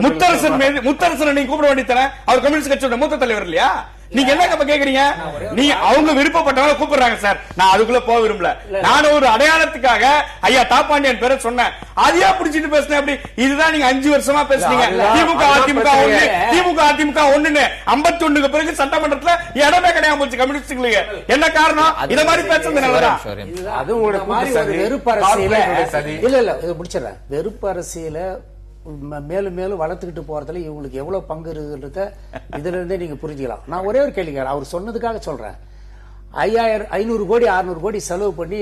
முத்தரசன் நீங்க கூப்பிட வேண்டியதானே. அவர் கம்யூனிஸ்ட் கட்சியோட மூத்த தலைவர் இல்லையா? நீங்க என்ன இப்ப கேக்குறீங்க? நீங்க அவங்க விருப்பப்பட்டவங்க கூப்பிடுறாங்க சார், நான் அதுக்குள்ள போக விரும்பல. நான் ஒரு அடையாளத்துக்காக ஐயா தாப்பாண்டியன் பேரை சொன்னேன், அதையா பிடிச்சிட்டு பேசுனேன். அப்படி இதுதான் நீங்க 5 வருஷமா பேசுனீங்க. திமுக அதிமுக ஒண்ணு, திமுக அதிமுக ஒண்ணுன்னு 51க்கு பிறகு சட்டமன்றத்துல இடமே கிடையாது போச்சு கம்யூனிஸ்டுகளுக்கு. என்ன காரணம்? இத மாதிரி பேசுறது நல்லதா? அது ஒரு மாதிரி ஒரு வெறுப்பு அரசியல இல்ல முடிச்சிடறேன். வெறுப்பு அரசியல மேலும் மேலும் வளர்த்துக்கிட்டு போறதுல இவங்களுக்கு எவ்வளவு பங்கு இருக்குன்றத இதுல இருந்தே நீங்க புரிஞ்சுக்கலாம். நான் ஒரே ஒரு கேள்வி அவர் சொன்னதுக்காக சொல்றேன். 500 கோடி 600 கோடி செலவு பண்ணி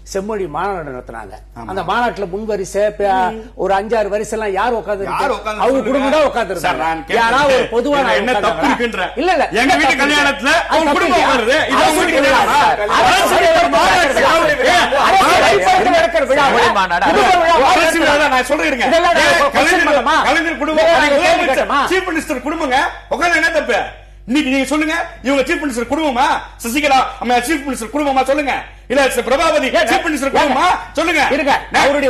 செம்மொழி மாநாடு நடத்தினாங்க. அந்த மாநாட்டுல முன் வரிசை ஒரு 5-6 வரிசை எல்லாம் யார் உட்கார்ந்து அவங்க குடும்பம் தான் உட்கார்ந்து யாராவது ஒரு பொதுவான என்ன தப்பு இருக்குன்ற இல்ல இல்ல எங்க வீட்டு கல்யாணத்துல அவங்க குடும்பம் உட்காருது. நான் சொல்றேன் கலைஞர் குடும்பம் சீஃப் மினிஸ்டர் குடும்பங்க உட்கார்ந்து என்ன தப்பு? இன்னைக்கு நீங்க சொல்லுங்க, இவங்க சீஃப் மினிஸ்டர் குடும்பமா? சசிகலா அம்மா சீஃப் மினிஸ்டர் குடும்பமா சொல்லுங்க. இல்ல பிரபாவதி சீஃப் மினிஸ்டர் குடும்பமா சொல்லுங்க. அவருடைய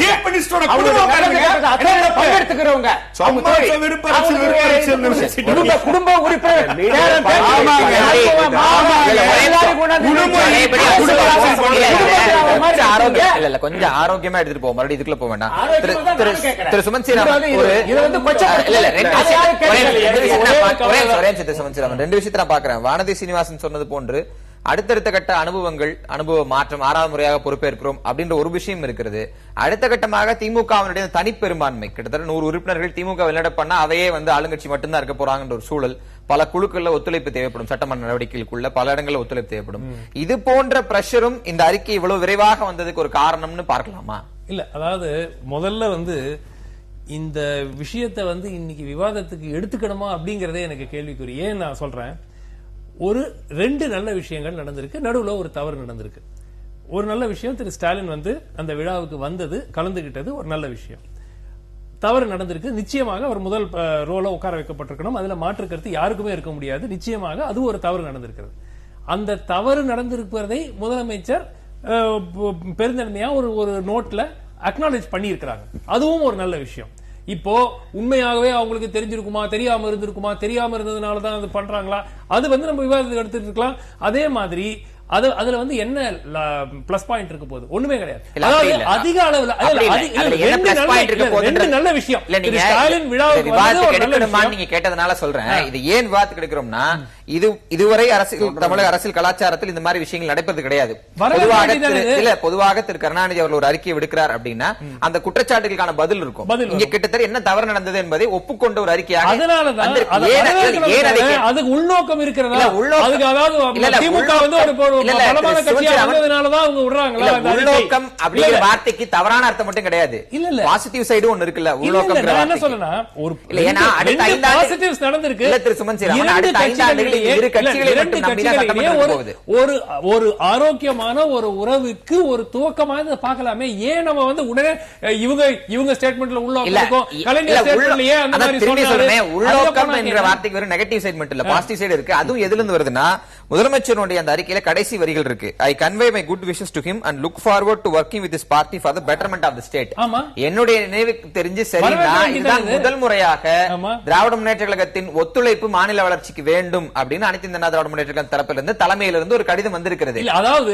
சீஃப் மினிஸ்டரோட குடும்பம் பங்கெடுத்துக்கிறவங்க குடும்ப உறுப்பினர் கொஞ்சம் ஆரோக்கியமா எடுத்துட்டு போவோம். மறுபடியும் இதுக்குள்ள போக வேண்டாம். திரு சுமன் ஸ்ரீராமன் ரெண்டு விஷயத்தை நான் பாக்குறேன். வானதி சீனிவாசன் சொன்னது போன்று அடுத்தடுத்த கட்ட அனுபவங்கள், அனுபவ மாற்றம், 6வது முறையாக பொறுப்பேற்கிறோம் அப்படின்ற ஒரு விஷயம் இருக்கிறது. அடுத்த கட்டமாக திமுகவினுடைய தனிப்பெரும்பான்மை, கிட்டத்தட்ட 100 உறுப்பினர்கள் திமுக வெளிநட பண்ணா அவையே ஆளுங்கட்சி மட்டும்தான் இருக்க போறாங்கன்ற ஒரு சூழல். பல குழுக்கள்ல ஒத்துழைப்பு தேவைப்படும், சட்டமன்ற நடவடிக்கைகளுக்குள்ள பல இடங்களில் ஒத்துழைப்பு தேவைப்படும். இது போன்ற பிரஷரும் இந்த அறிக்கை இவ்வளவு விரைவாக வந்ததுக்கு ஒரு காரணம்னு பார்க்கலாமா? இல்ல, அதாவது முதல்ல இந்த விஷயத்தை இன்னைக்கு விவாதத்துக்கு எடுத்துக்கணுமா அப்படிங்கறதே எனக்கு கேள்விக்குறி. ஏன் நான் சொல்றேன், ஒரு 2 நல்ல விஷயங்கள் நடந்திருக்கு, நடுவுல ஒரு தவறு நடந்திருக்கு. ஒரு நல்ல விஷயம், திரு ஸ்டாலின் அந்த விழாவுக்கு வந்தது, கலந்துகிட்டது ஒரு நல்ல விஷயம். தவறு நடந்திருக்கு, நிச்சயமாக அவர் முதல் ரோல உட்கார வைக்கப்பட்டிருக்கணும், அதுல மாற்று கருத்து யாருக்குமே இருக்க முடியாது. நிச்சயமாக அது ஒரு தவறு நடந்திருக்கிறது. அந்த தவறு நடந்திருப்பதை முதலமைச்சர் பெருந்தன்மையா ஒரு நோட்ல அக்னாலேஜ் பண்ணி இருக்கிறாங்க. அதுவும் ஒரு நல்ல விஷயம். இப்போ உண்மையாகவே அவங்களுக்கு தெரிஞ்சிருக்குமா, தெரியாம இருந்திருக்குமா, தெரியாம இருந்ததுனாலதான் அது பண்றாங்களா, அது நம்ம விவாதத்துக்கு எடுத்துட்டு இருக்கலாம். அதே மாதிரி அதுல என்ன பிளஸ் பாயிண்ட் இருக்க போகுது? ஒண்ணுமே கிடையாது. அதாவது அதிக அளவுல நல்ல விஷயம் நீங்க கேட்டதுனால சொல்றேன். இது ஏன் விவாதத்துக்கு எடுக்கிறோம்னா, இதுவரை தமிழக அரசியல் கலாச்சாரத்தில் இந்த மாதிரி விஷயங்கள் நடப்பது கிடையாது. பொதுவாக திரு கருணாநிதி அவர்கள் ஒரு அறிக்கை விடுக்கிறார் அப்படின்னா அந்த குற்றச்சாட்டுகளுக்கான பதில் இருக்கும். இங்க கிட்டத்தட்ட என்ன தவறு நடந்தது என்பதை ஒப்புக்கொண்ட ஒரு அறிக்கையாக. அது உள்நோக்கம் இருக்கிறதா? உள்நோக்கம் அப்படிங்கிற வார்த்தைக்கு தவறான அர்த்தம் மட்டும் கிடையாது, பாசிட்டிவ் சைடு ஒன்னு இருக்குல்ல. உள்நோக்கம் ஒரு ஆரோக்கியமான ஒரு உறவுக்கு ஒரு துவக்கமாக பார்க்கலாமே. ஏன் நம்ம உடனே இவங்க ஸ்டேட்மெண்ட்ல உள்நோக்கம், கலைஞர் ஸ்டேட்மெண்ட்ல ஏன் அந்த மாதிரி சொல்றாரு? உள்நோக்கம் என்ற வார்த்தைக்கு ஒரு நெகட்டிவ் சைடு மட்டும் இல்ல, பாசிட்டிவ் சைடு இருக்கு. அதுவும் எதுல இருந்து வருதுன்னா, முதலமைச்சருடைய அந்த அறிக்கையில கடைசி வரிகள் இருக்கு. I convey my good wishes to him and look forward to working with his party for the betterment of the state. என்னுடைய நினைவுக்கு தெரிஞ்சு சரினா இதுதான் முதல் முறையாக திராவிட முன்னேற்ற கழகத்தின் ஒத்துழைப்பு மாநில வளர்ச்சிக்கு வேண்டும் அப்படின்னு அனைத்து இந்திய அண்ணா திராவிட முன்னேற்ற கழகம் தரப்பிலிருந்து தலைமையிலிருந்து ஒரு கடிதம் வந்திருக்கிறது. அதாவது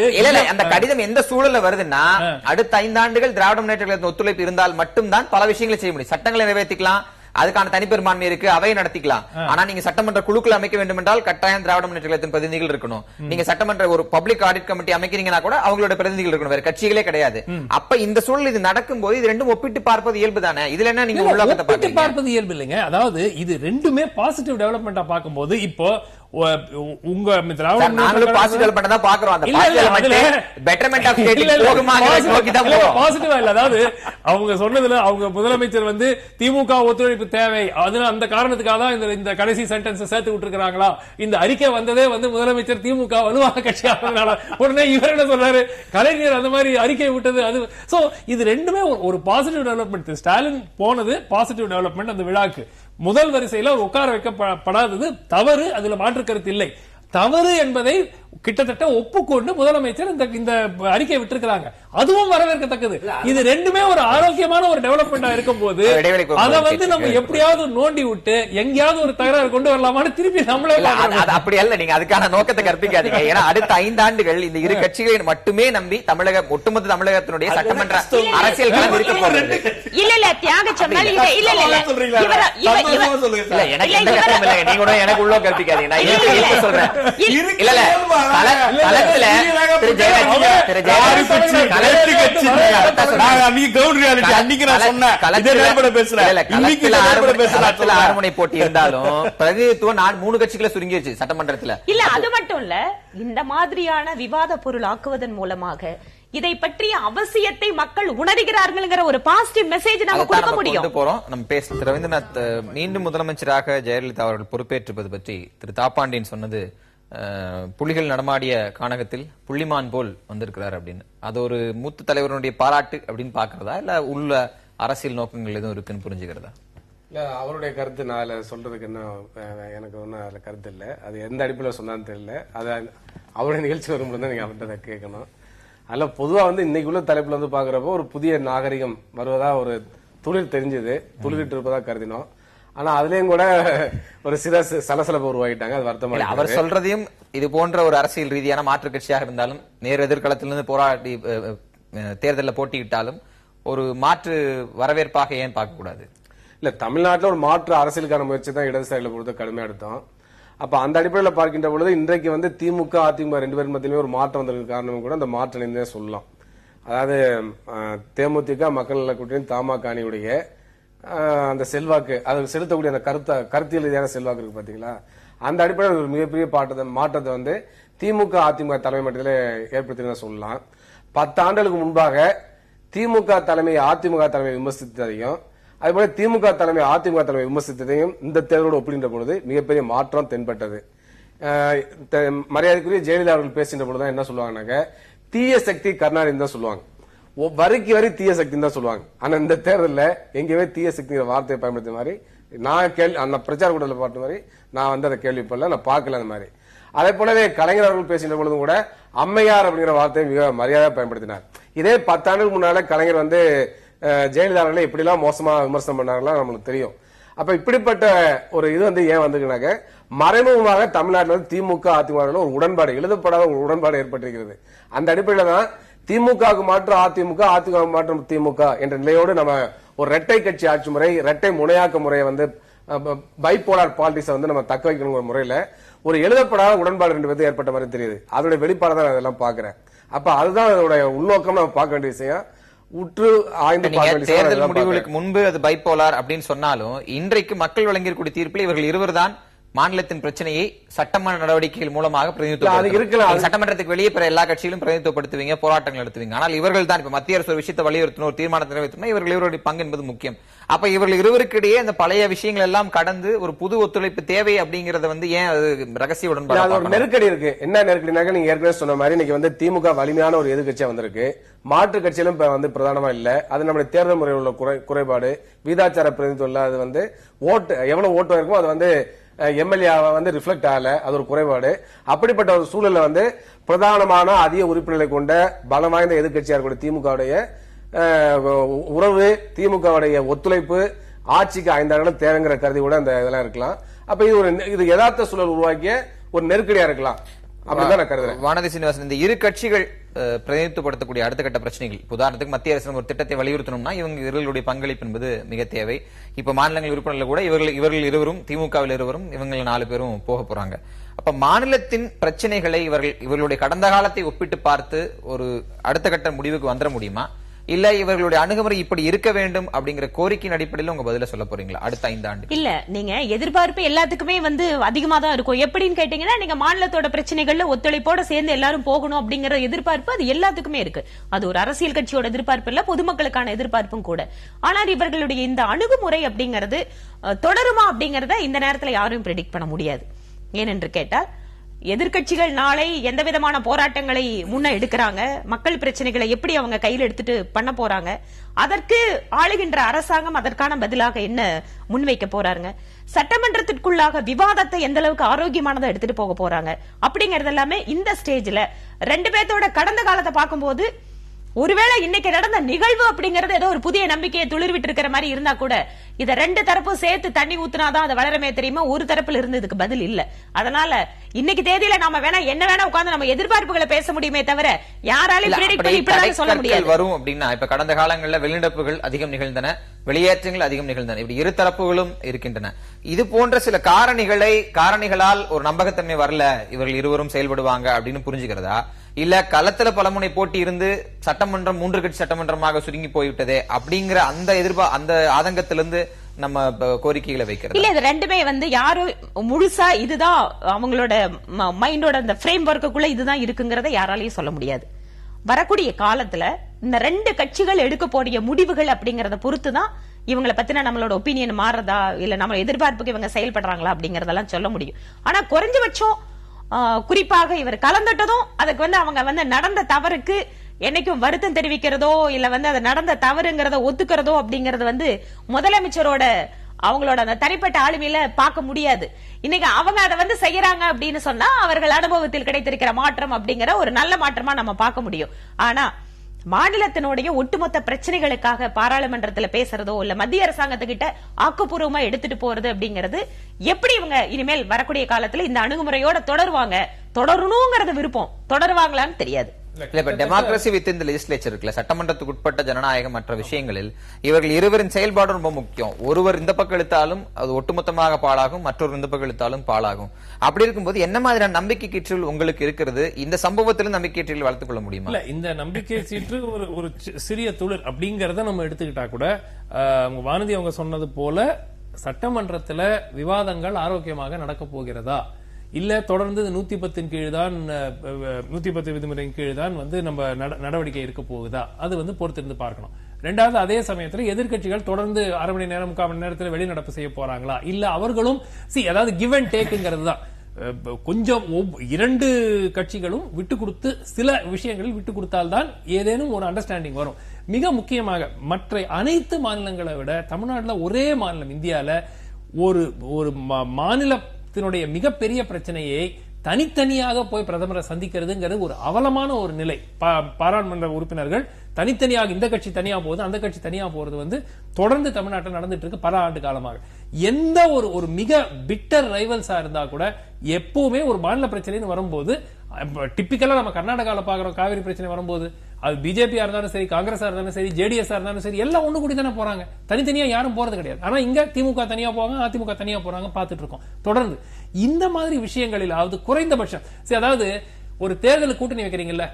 அந்த கடிதம் எந்த சூழல்ல வருதுன்னா, அடுத்த 5 ஆண்டுகள் திராவிட முன்னேற்ற கழகத்தின் ஒத்துழைப்பு இருந்தால் மட்டும்தான் பல விஷயங்களை செய்ய முடியும். சட்டங்களை நிறைவேற்றிக்கலாம், அதுக்கான தனிப்பெரும்பான்மை இருக்கு, அவையை நடத்திக்கலாம். ஆனா நீங்க சட்டமன்ற குழுக்கள் அமைக்க வேண்டும் என்றால் கட்டாயம் திராவிட முன்னேற்ற கழகத்தின் பிரதிநிதிகள் இருக்கணும். நீங்க சட்டமன்ற ஒரு பப்ளிக் ஆடிட் கமிட்டி அமைக்கிறீங்கன்னா கூட அவங்களோட பிரதிநிதிகள் இருக்கணும், வேற கட்சிகளே கிடையாது. அப்ப இந்த சூழல் இது நடக்கும் போது இது ரெண்டும் ஒப்பிட்டு பார்ப்பது இயல்பு தானே. இதுல என்ன நீங்க ஒப்பிட்டு பார்ப்பது இயல்பு இல்லைங்க. அதாவது இது ரெண்டுமே பாசிட்டிவ் டெவலப்மெண்டா பார்க்கும்போது இப்போ உங்க பாசிட்டிவா இல்ல. அதாவது அவங்க சொன்னதுல அவங்க முதலமைச்சர் திமுக ஒத்துழைப்பு தேவை, அதனால அந்த காரணத்துக்காக தான் இந்த கடைசி சென்டென்ஸ் சேர்த்து விட்டுருக்காங்களா? இந்த அறிக்கை வந்ததே முதலமைச்சர் திமுக வலுவான கட்சி ஆனதுனால. உடனே இவர் என்ன சொல்றாரு, கலைஞர் அந்த மாதிரி அறிக்கை விட்டது அது. சோ இது ரெண்டுமே ஒரு பாசிட்டிவ் டெவலப்மெண்ட். ஸ்டாலின் போனது பாசிட்டிவ் டெவலப்மெண்ட். அந்த விழாக்கு முதல் வரிசையில உட்கார வைக்கப்படாதது தவறு, அதுல மாற்று கருத்து இல்லை. தவறு என்பதை கிட்டத்தட்ட ஒப்புக்கொண்டு முதலமைச்சர் இந்த அறிக்கை விட்டிருக்கிறாங்க. அதுவும் வரவேற்கத்தக்கது. இது ரெண்டுமே ஒரு ஆரோக்கியமான ஒரு டெவலப்மெண்டா இருக்கும் போது அதை வந்து நம்ம எப்படியாவது நோண்டி விட்டு எங்கேயாவது ஒரு தகராறு கொண்டு வரலாமான்னு திருப்பி நம்மளே அப்படி அல்ல. நீங்க அதுக்கான நோக்கத்தை கற்பிக்காதீங்க. ஏன்னா அடுத்த 5 ஆண்டுகள் இந்த இரு கட்சிகளை மட்டுமே நம்பி ஒட்டுமொத்த தமிழகத்தினுடைய சட்டமன்ற அரசியல் களம் இருக்க போகிறது. இல்ல தியாக சொன்னால் எனக்கு உள்ள கற்பிக்காதீங்க. நான் சொல்றேன். இல்ல களத்துல அரண்மனை போட்டி இருந்தாலும் பிரதிநிதித்துவம் 3 கட்சிகளை சுருங்கிடுச்சு சட்டமன்றத்துல. இல்ல அது மட்டும் இல்ல, இந்த மாதிரியான விவாத பொருள் ஆக்குவதன் மூலமாக இதை பற்றிய அவசியத்தை மக்கள் உணர்கிறார்கள் ஒரு பாசிட்டிவ் மெசேஜ் நாம கொடுக்க முடியும். போறோம். நம்ம பேச ரவீந்திரநாத் மீண்டும் முதலமைச்சராக ஜெயலலிதா அவர்கள் பொறுப்பேற்றுவது பற்றி திரு தாப்பாண்டியன் சொன்னது, புலிகள் நடமாடிய கானகத்தில் புள்ளிமான் போல் வந்திருக்கிறார் அப்படின்னு. அது ஒரு மூத்த தலைவருடைய பாராட்டு அப்படின்னு பாக்குறதா, இல்ல உள்ள அரசியல் நோக்கங்கள் எதுவும் இருக்குன்னு புரிஞ்சுக்கிறதா? இல்ல, அவருடைய கருத்து நான் அதுல சொல்றதுக்கு என்ன, எனக்கு ஒன்னும் அதுல கருத்து இல்ல. அது எந்த அடிப்படையில் சொன்னான்னு தெரியல. அது அவருடைய நிகழ்ச்சி வரும்போது தான் நீங்க அவர்கிட்ட கேட்கணும். அதுல பொதுவா வந்து இன்னைக்கு உள்ள தலைப்புல வந்து பாக்குறப்போ ஒரு புதிய நாகரிகம் வருவதா ஒரு துளிர் தெரிஞ்சது, துளிர்ட்டு இருப்பதா கருதினோம். ஆனா அதுலயும் கூட ஒரு சில சலசலப்பு உருவாகிட்டாங்க. அது வருத்தமா. அவர் சொல்றதையும் இது போன்ற ஒரு அரசியல் ரீதியான மாற்று கட்சியாக இருந்தாலும் நேர் எதிர்காலத்திலிருந்து போராடி தேர்தலில் போட்டியிட்டாலும் ஒரு மாற்று வரவேற்பாக ஏன் பார்க்க கூடாது? இல்ல, தமிழ்நாட்டில் ஒரு மாற்று அரசியலுக்கான முயற்சி தான் இடதுசாரிகளை பொறுத்த கடுமையா எடுத்தோம். அப்ப அந்த அடிப்படையில் பார்க்கின்ற பொழுது இன்றைக்கு வந்து திமுக அதிமுக 2 பேரும் மத்தியிலுமே ஒரு மாற்றம் வந்ததுக்கு காரணம் கூட அந்த மாற்றம் சொல்லலாம். அதாவது தேமுதிக மக்கள் நல கூட்டணி தமாக அணியுடைய அந்த செல்வாக்கு, அது செலுத்தக்கூடிய அந்த கருத்தியல் ரீதியான செல்வாக்கு இருக்கு பாத்தீங்களா, அந்த அடிப்படையில் ஒரு மிகப்பெரிய மாற்றத்தை வந்து திமுக அதிமுக தலைமை மட்டத்தில் ஏற்படுத்தி சொல்லலாம். 10 ஆண்டுகளுக்கு முன்பாக திமுக தலைமை அதிமுக தலைமை விமர்சித்ததையும் அதுபோல திமுக தலைமை அதிமுக தலைமை விமர்சித்ததையும் இந்த தேர்தலோடு ஒப்பிடுகின்ற பொழுது மிகப்பெரிய மாற்றம் தென்பட்டது. மரியாதைக்குரிய ஜெயலலிதா அவர்கள் பேசுகின்ற பொழுதுதான் என்ன சொல்லுவாங்கன்னாக்க, தீய சக்தி கருணாநிதி தான் சொல்லுவாங்க. வரிக்கு வரி தீய சக்தி தான் சொல்லுவாங்க. ஆனா இந்த தேர்தலில் எங்கேயுமே தீய சக்திங்கிற வார்த்தையை பயன்படுத்த மாதிரி நான் அந்த பிரச்சார கூட்டத்தில் பார்த்த மாதிரி நான் வந்து அதை கேள்விப்படல, நான் பார்க்கல அந்த மாதிரி. அதே போலவே கலைஞர் அவர்கள் பேசுகின்ற பொழுதும் கூட அம்மையார் அப்படிங்கிற வார்த்தையை மிக மரியாதை பயன்படுத்தினார். இதே 10 ஆண்டுகளுக்கு முன்னால கலைஞர் வந்து ஜெயலலிதா அவர்களை எப்படிலாம் மோசமா விமர்சனம் பண்ணார்களா நம்மளுக்கு தெரியும். அப்ப இப்படிப்பட்ட ஒரு இது வந்து ஏன் வந்துக்குனாக்க, மறைமுகமாக தமிழ்நாட்டில் வந்து திமுக அதிமுக ஒரு உடன்பாடு, எழுதப்படாத ஒரு உடன்பாடு ஏற்பட்டிருக்கிறது. அந்த அடிப்படையில தான் திமுகவுக்கு மாற்று அதிமுக, அதிமுக மாற்று திமுக என்ற நிலையோடு நம்ம ஒரு இரட்டை கட்சி ஆட்சி முறை, இரட்டை முனையாக்க முறையை வந்து பைபோலார் பாலிடிக்ஸ் வந்து நம்ம தக்க வைக்கணும் முறையில ஒரு எழுதப்படாத உடன்பாடு 2 பேருக்கு ஏற்பட்ட மாதிரி தெரியுது. அதோட வெளிப்பாடு தான் அதெல்லாம் பாக்குறேன். அப்ப அதுதான் அதோட உள்நோக்கம் நம்ம பார்க்க வேண்டிய விஷயம். தேர்தல் முடிவுகளுக்கு முன்பு அது பைபோலார் அப்படின்னு சொன்னாலும் இன்றைக்கு மக்கள் வழங்கியிருக்கூடிய தீர்ப்பில் இவர்கள் இருவர் தான் மாநிலத்தின் பிரச்சனையை சட்டமன்ற நடவடிக்கைகள் மூலமாக பிரதிநிதித்துவம், சட்டமன்றத்துக்கு வெளியே பிற எல்லா கட்சிகளும் பிரதிநிதித்துவப்படுத்துவீங்க, போராட்டங்கள் நடத்துவீங்க. ஆனால் இவர்கள் தான் இப்ப மத்திய அரசு ஒரு விஷயத்தை வலியுறுத்தணும், ஒரு தீர்மானத்தை நிறைவேற்றணும், இவர்களுடைய பங்கு என்பது முக்கியம். அப்ப இவர்கள் இருவருக்கிடையே அந்த பழைய விஷயங்கள் எல்லாம் கடந்து ஒரு புது ஒத்துழைப்பு தேவை அப்படிங்கறத வந்து ஏன் அது ரகசிய உடன்பாடு? ஒரு நெருக்கடி இருக்கு. என்ன நெருக்கடினாக்க, நீங்க ஏற்கனவே சொன்ன மாதிரி இன்னைக்கு வந்து திமுக வலிமையான ஒரு எதிர்கட்சியா வந்திருக்கு, மாற்று கட்சியிலும் வந்து பிரதானமா இல்ல. அது நம்முடைய தேர்தல் முறையில் உள்ள குறைபாடு, வீதாச்சார பிரதிநிதித்துவம், அது வந்து ஓட்டு எவ்வளவு ஓட்டு இருக்கும் அது வந்து எம்எல்ஏ வந்து ரிஃப்ளெக்ட் ஆகல, அது ஒரு குறைபாடு. அப்படிப்பட்ட ஒரு சூழல்ல வந்து பிரதானமான அதிக உறுப்பினர்களை கொண்ட பலம் வாய்ந்த எதிர்கட்சியா இருக்கக்கூடிய திமுகவுடைய உறவு, திமுகவுடைய ஒத்துழைப்பு ஆட்சிக்கு 5 ஆண்டுகள் தேவைங்கிற கருதி கூட அந்த இதெல்லாம் இருக்கலாம். அப்ப இது யதார்த்த சூழல் உருவாக்கிய ஒரு நெருக்கடியா இருக்கலாம் அப்படிதான் நான் கருதுறேன். வானதி சீனிவாசன், இந்த இரு கட்சிகள் பிரதிநிதித்துவப்படுத்தக்கூடிய அடுத்த கட்ட பிரச்சனைகள், உதாரணத்துக்கு மத்திய அரசு ஒரு திட்டத்தை வலியுறுத்தணும்னா இவர்களுடைய பங்களிப்பு என்பது மிக தேவை. இப்ப மாநிலங்கள் உறுப்பினர்கள் கூட இவர்கள் இருவரும், திமுகவில் இருவரும், இவங்க 4 பேரும் போக போறாங்க. அப்ப மாநிலத்தின் பிரச்சனைகளை இவர்களுடைய கடந்த காலத்தை ஒப்பிட்டு பார்த்து ஒரு அடுத்த கட்ட முடிவுக்கு வந்துட முடியுமா, இல்ல இவர்களுடைய அணுகுமுறை இப்படி இருக்க வேண்டும் அப்படிங்கிற கோரிக்கையின் அடிப்படையில் உங்க பதில சொல்ல போறீங்களா அடுத்த 5 ஆண்டு? இல்ல, நீங்க எதிர்பார்ப்பு எல்லாத்துக்குமே வந்து அதிகமா தான் இருக்கும். எப்படின்னு கேட்டீங்கன்னா, நீங்க மாநிலத்தோட பிரச்சனைகள்ல ஒத்துழைப்போட சேர்ந்து எல்லாரும் போகணும் அப்படிங்கிற எதிர்பார்ப்பு அது எல்லாத்துக்குமே இருக்கு. அது ஒரு அரசியல் கட்சியோட எதிர்பார்ப்பு இல்ல, பொதுமக்களுக்கான எதிர்பார்ப்பும் கூட. ஆனால் இவர்களுடைய இந்த அணுகுமுறை அப்படிங்கிறது தொடருமா அப்படிங்கறத இந்த நேரத்துல யாரும் பிரெடிக்ட் பண்ண முடியாது. ஏனென்று கேட்டால், எதிர்க்கட்சிகள் நாளை எந்த விதமான போராட்டங்களை முன்ன எடுக்கிறாங்க, மக்கள் பிரச்சனைகளை எப்படி அவங்க கையில் எடுத்துட்டு பண்ண போறாங்க, அதற்கு ஆளுகின்ற அரசாங்கம் அதற்கான பதிலாக என்ன முன்வைக்க போறாங்க, சட்டமன்றத்திற்குள்ளாக விவாதத்தை எந்த அளவுக்கு ஆரோக்கியமானதை எடுத்துட்டு போக போறாங்க அப்படிங்கறது எல்லாமே இந்த ஸ்டேஜ்ல ரெண்டு பேர்த்தோட கடந்த காலத்தை பார்க்கும்போது ஒருவேளை இன்னைக்கு நடந்த நிகழ்வு அப்படிங்கறது ஏதோ ஒரு புதிய நம்பிக்கையை துளிர்விட்டு இருக்கிற மாதிரி இருந்தா கூட இத ரெண்டு தரப்பும் சேர்த்து தண்ணி ஊத்துனாதான் அது வளரமே தெரியுமா, ஒரு தரப்புல இருந்து இதுக்கு பதில் இல்ல. அதனால இன்னைக்கு தேதியில நாம வேணா என்ன வேணா உட்கார்ந்து நம்ம எதிர்பார்ப்புகளை பேச முடியுமே தவிர யாராலையும் predict பண்ணி இப்படிதான் சொல்ல முடியாது. வரும் அப்படின்னா இப்ப கடந்த காலங்களில் வெளிநடப்புகள் அதிகம் நிகழ்ந்தன, வெளியேற்றங்கள் அதிகம் நிகழ்ந்தன, இப்படி இரு தரப்புகளும் இருக்கின்றன. இது போன்ற சில காரணிகளால் ஒரு நம்பகத்தன்மை வரல, இவர்கள் இருவரும் செயல்படுவாங்க அப்படின்னு புரிஞ்சுக்கிறதா, இல்ல களத்துல பலமுனை போட்டி இருந்து சட்டமன்றம் 3 கட்சி சட்டமன்றமாக சுருங்கி போய்விட்டதே அப்படிங்கிற அந்த ஆதங்கத்திலிருந்து நம்ம கோரிக்கைகளை வைக்கிறது இல்ல. இது ரெண்டுமே யாரும் முழுசா இதுதான் அவங்களோட மைண்டோட அந்த ஃப்ரேம் ஒர்க்குள்ள இதுதான் இருக்குங்கிறத யாராலையும் சொல்ல முடியாது. வரக்கூடிய காலத்துல இந்த ரெண்டு கட்சிகள் எடுக்கக்கூடிய முடிவுகள் அப்படிங்கறத பொறுத்துதான் இவங்களை பத்தின நம்மளோட ஒப்பீனியன் மாறதா இல்ல நம்ம எதிர்பார்ப்புக்கு இவங்க செயல்படுறாங்களா அப்படிங்கறதெல்லாம் சொல்ல முடியும். ஆனா குறைஞ்சபட்சம் குறிப்பாக இவர் கலந்துட்டதும் அதுக்கு அவங்க நடந்த தவறுக்கு என்னைக்கும் வருத்தம் தெரிவிக்கிறதோ இல்ல அது நடந்த தவறுங்கிறத ஒத்துக்கிறதோ அப்படிங்கறது முதலமைச்சரோட அவங்களோட அந்த தனிப்பட்ட ஆளுமையில பார்க்க முடியாது. இன்னைக்கு அவங்க அதை செய்யறாங்க அப்படின்னு சொன்னா அவர்கள் அனுபவத்தில் கிடைத்திருக்கிற மாற்றம் அப்படிங்கிற ஒரு நல்ல மாற்றமா நம்ம பார்க்க முடியும். ஆனா மாநிலத்தினுடைய ஒட்டுமொத்த பிரச்சனைகளுக்காக பாராளுமன்றத்துல பேசுறதோ இல்ல மத்திய அரசாங்கத்துக்கிட்ட ஆக்கப்பூர்வமா எடுத்துட்டு போறது அப்படிங்கிறது எப்படி இவங்க இனிமேல் வரக்கூடிய காலத்துல இந்த அணுகுமுறையோட தொடரணுங்கிறது விருப்பம், தொடருவாங்களான்னு தெரியாது. Democracy with in the legislature இருக்குல்ல, சட்டமன்றத்துக்கு உட்பட்ட ஜனநாயகம் மற்ற விஷயங்களில் இவர்கள் இருவரின் செயல்பாடு ரொம்ப முக்கியம். ஒருவர் இந்த பக்கம் இழுத்தாலும் அது ஒட்டுமொத்தமாக பாழாகும், மற்றொரு இந்த பக்கம் இழுத்தாலும் பாழாகும். அப்படி இருக்கும்போது என்ன மாதிரியான நம்பிக்கை கீற்றல் உங்களுக்கு இருக்கிறது? இந்த சம்பவத்திலும் நம்பிக்கை கீற்றல் வளர்த்துக் கொள்ள முடியுமா? இல்ல, இந்த நம்பிக்கை சீற்று ஒரு சிறிய துளிர் அப்படிங்கறத நம்ம எடுத்துக்கிட்டா கூட வானதி அவங்க சொன்னது போல சட்டமன்றத்துல விவாதங்கள் ஆரோக்கியமாக நடக்க போகிறதா இல்ல தொடர்ந்து 110 கீழ் தான் 110 விதிமுறையின் கீழ் தான் நம்ம நடவடிக்கை இருக்க போகுதா, அது பொறுத்திருந்து பார்க்கணும். ரெண்டாவது, அதே சமயத்துல எதிர்க்கட்சிகள் தொடர்ந்து அரை மணி நேரம் 3/4 மணி நேரத்துல வெளிநடப்பு செய்ய போறாங்களா, இல்ல அவர்களும் அதாவது கிவ் அண்ட் டேக்ங்கிறது தான். கொஞ்சம் இரண்டு கட்சிகளும் விட்டு கொடுத்து சில விஷயங்களில் விட்டு கொடுத்தால்தான் ஏதேனும் ஒரு அண்டர்ஸ்டாண்டிங் வரும். மிக முக்கியமாக மற்ற அனைத்து மாநிலங்களை விட தமிழ்நாட்டில் ஒரே மாநிலம் இந்தியால ஒரு மாநிலத்தினுடைய மிகப்பெரிய பிரச்சனையை தனித்தனியாக போய் பிரதமரை சந்திக்கிறதுங்கிறது ஒரு அவலமான ஒரு நிலை. பாராளுமன்ற உறுப்பினர்கள் தனித்தனியாக இந்த கட்சி தனியா போகுது அந்த கட்சி தனியா போறது தொடர்ந்து தமிழ்நாட்டில் நடந்துட்டு இருக்கு பல ஆண்டு காலமாக. எந்த ஒரு மிக பிட்டர் ரைவல்ஸா இருந்தா கூட எப்பவுமே ஒரு மாநில பிரச்சனைன்னு வரும்போது டிப்பிக்கலா நம்ம கர்நாடகால பாக்குறோம், காவிரி பிரச்சனை வரும்போது அது பிஜேபியா இருந்தாலும் சரி, காங்கிரஸா இருந்தாலும் சரி, ஜேடிஎஸ் இருந்தாலும் சரி, எல்லாம் ஒண்ணு கூடி தானே போறாங்க, தனித்தனியா யாரும் போறது கிடையாது. ஆனா இங்க திமுக தனியா போவாங்க, அதிமுக தனியா போறாங்க, பாத்துட்டு இருக்கோம் தொடர்ந்து. இந்த மாதிரி விஷயங்களிலாவது குறைந்தபட்சம் அதாவது ஒரு தேர்தல் கூட்டணி வைக்கிறீங்கல்ல,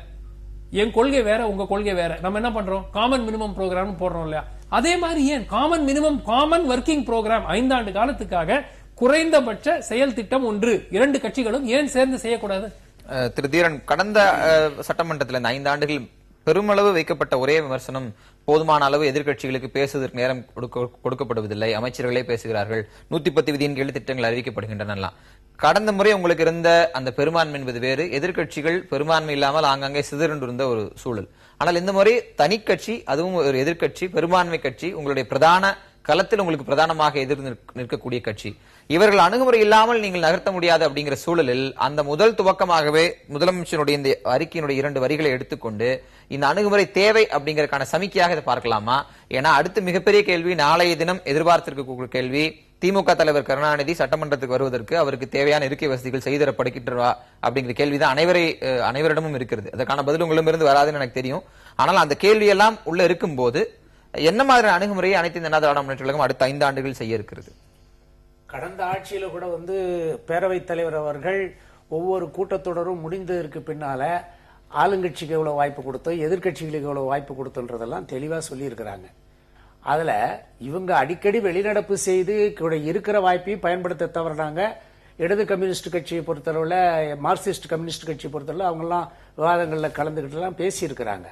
என் கொள்கை வேற உங்க கொள்கை வேற, நம்ம என்ன பண்றோம், காமன் மினிமம் ப்ரோக்ராம் போடுறோம் இல்லையா, அதே மாதிரி ஏன் காமன் ஒர்க்கிங் ப்ரோக்ராம் 5 ஆண்டு காலத்துக்காக குறைந்தபட்ச செயல் திட்டம் ஒன்று 2 கட்சிகளும் ஏன் சேர்ந்து செய்யக்கூடாது? திரு தீரன், கடந்த சட்டமன்றத்தில் இந்த 5 ஆண்டுகள் பெருமளவு வைக்கப்பட்ட ஒரே விமர்சனம் போதுமான அளவு எதிர்க்கட்சிகளுக்கு பேசுவதற்கு நேரம் கொடுக்கப்படுவதில்லை, அமைச்சர்களே பேசுகிறார்கள், 110 விதியின் கீழ் திட்டங்கள் அறிவிக்கப்படுகின்றன. கடந்த முறை உங்களுக்கு இருந்த அந்த பெரும்பான்மை என்பது வேறு, எதிர்க்கட்சிகள் பெரும்பான்மை இல்லாமல் ஆங்காங்கே சிதறண்டு இருந்த ஒரு சூழல். ஆனால் இந்த முறை தனிக்கட்சி, அதுவும் ஒரு எதிர்க்கட்சி, பெரும்பான்மை கட்சி, உங்களுடைய பிரதான களத்தில் உங்களுக்கு பிரதானமாக எதிர்த்து நிற்கக்கூடிய கட்சி, இவர்கள் அணுகுமுறை இல்லாமல் நீங்கள் நகர்த்த முடியாது அப்படிங்கிற சூழலில் அந்த முதல் துவக்கமாகவே முதலமைச்சருடைய இந்த அறிக்கையினுடைய 2 வரிகளை எடுத்துக்கொண்டு இந்த அணுகுமுறை தேவை அப்படிங்கறதுக்கான சமிக்கையாக இதை பார்க்கலாமா? ஏன்னா அடுத்து மிகப்பெரிய கேள்வி, நாளைய தினம் எதிர்பார்த்திருக்கக்கூடிய கேள்வி, திமுக தலைவர் கருணாநிதி சட்டமன்றத்துக்கு வருவதற்கு அவருக்கு தேவையான இருக்கை வசதிகள் செய்தரப்படுகின்றவா அப்படிங்கிற கேள்விதான் அனைவரிடமும் இருக்கிறது. அதற்கான பதில் உங்களிடமிருந்து வராதுன்னு எனக்கு தெரியும். ஆனால் அந்த கேள்வியெல்லாம் உள்ள இருக்கும் போது என்ன மாதிரியான அணுகுமுறையை அனைத்து இந்திய அண்ணா திராவிட முன்னேற்ற கழகம் அடுத்த 5 ஆண்டுகள் செய்ய இருக்கிறது? கடந்த ஆட்சியில கூட பேரவைத் தலைவர் அவர்கள் ஒவ்வொரு கூட்டத்தொடரும் முடிந்ததற்கு பின்னால ஆளுங்கட்சிக்கு எவ்வளவு வாய்ப்பு கொடுத்தோம், எதிர்கட்சிகளுக்கு எவ்வளவு வாய்ப்பு கொடுத்தோன்றதெல்லாம் தெளிவா சொல்லி இருக்கிறாங்க. அதுல இவங்க அடிக்கடி வெளிநடப்பு செய்து இருக்கிற வாய்ப்பையும் பயன்படுத்த தவறினாங்க. இடது கம்யூனிஸ்ட் கட்சியை பொறுத்தளவுல, மார்க்சிஸ்ட் கம்யூனிஸ்ட் கட்சியை பொறுத்தளவு அவங்க எல்லாம் விவாதங்கள்ல கலந்துகிட்டு எல்லாம் பேசி இருக்கிறாங்க.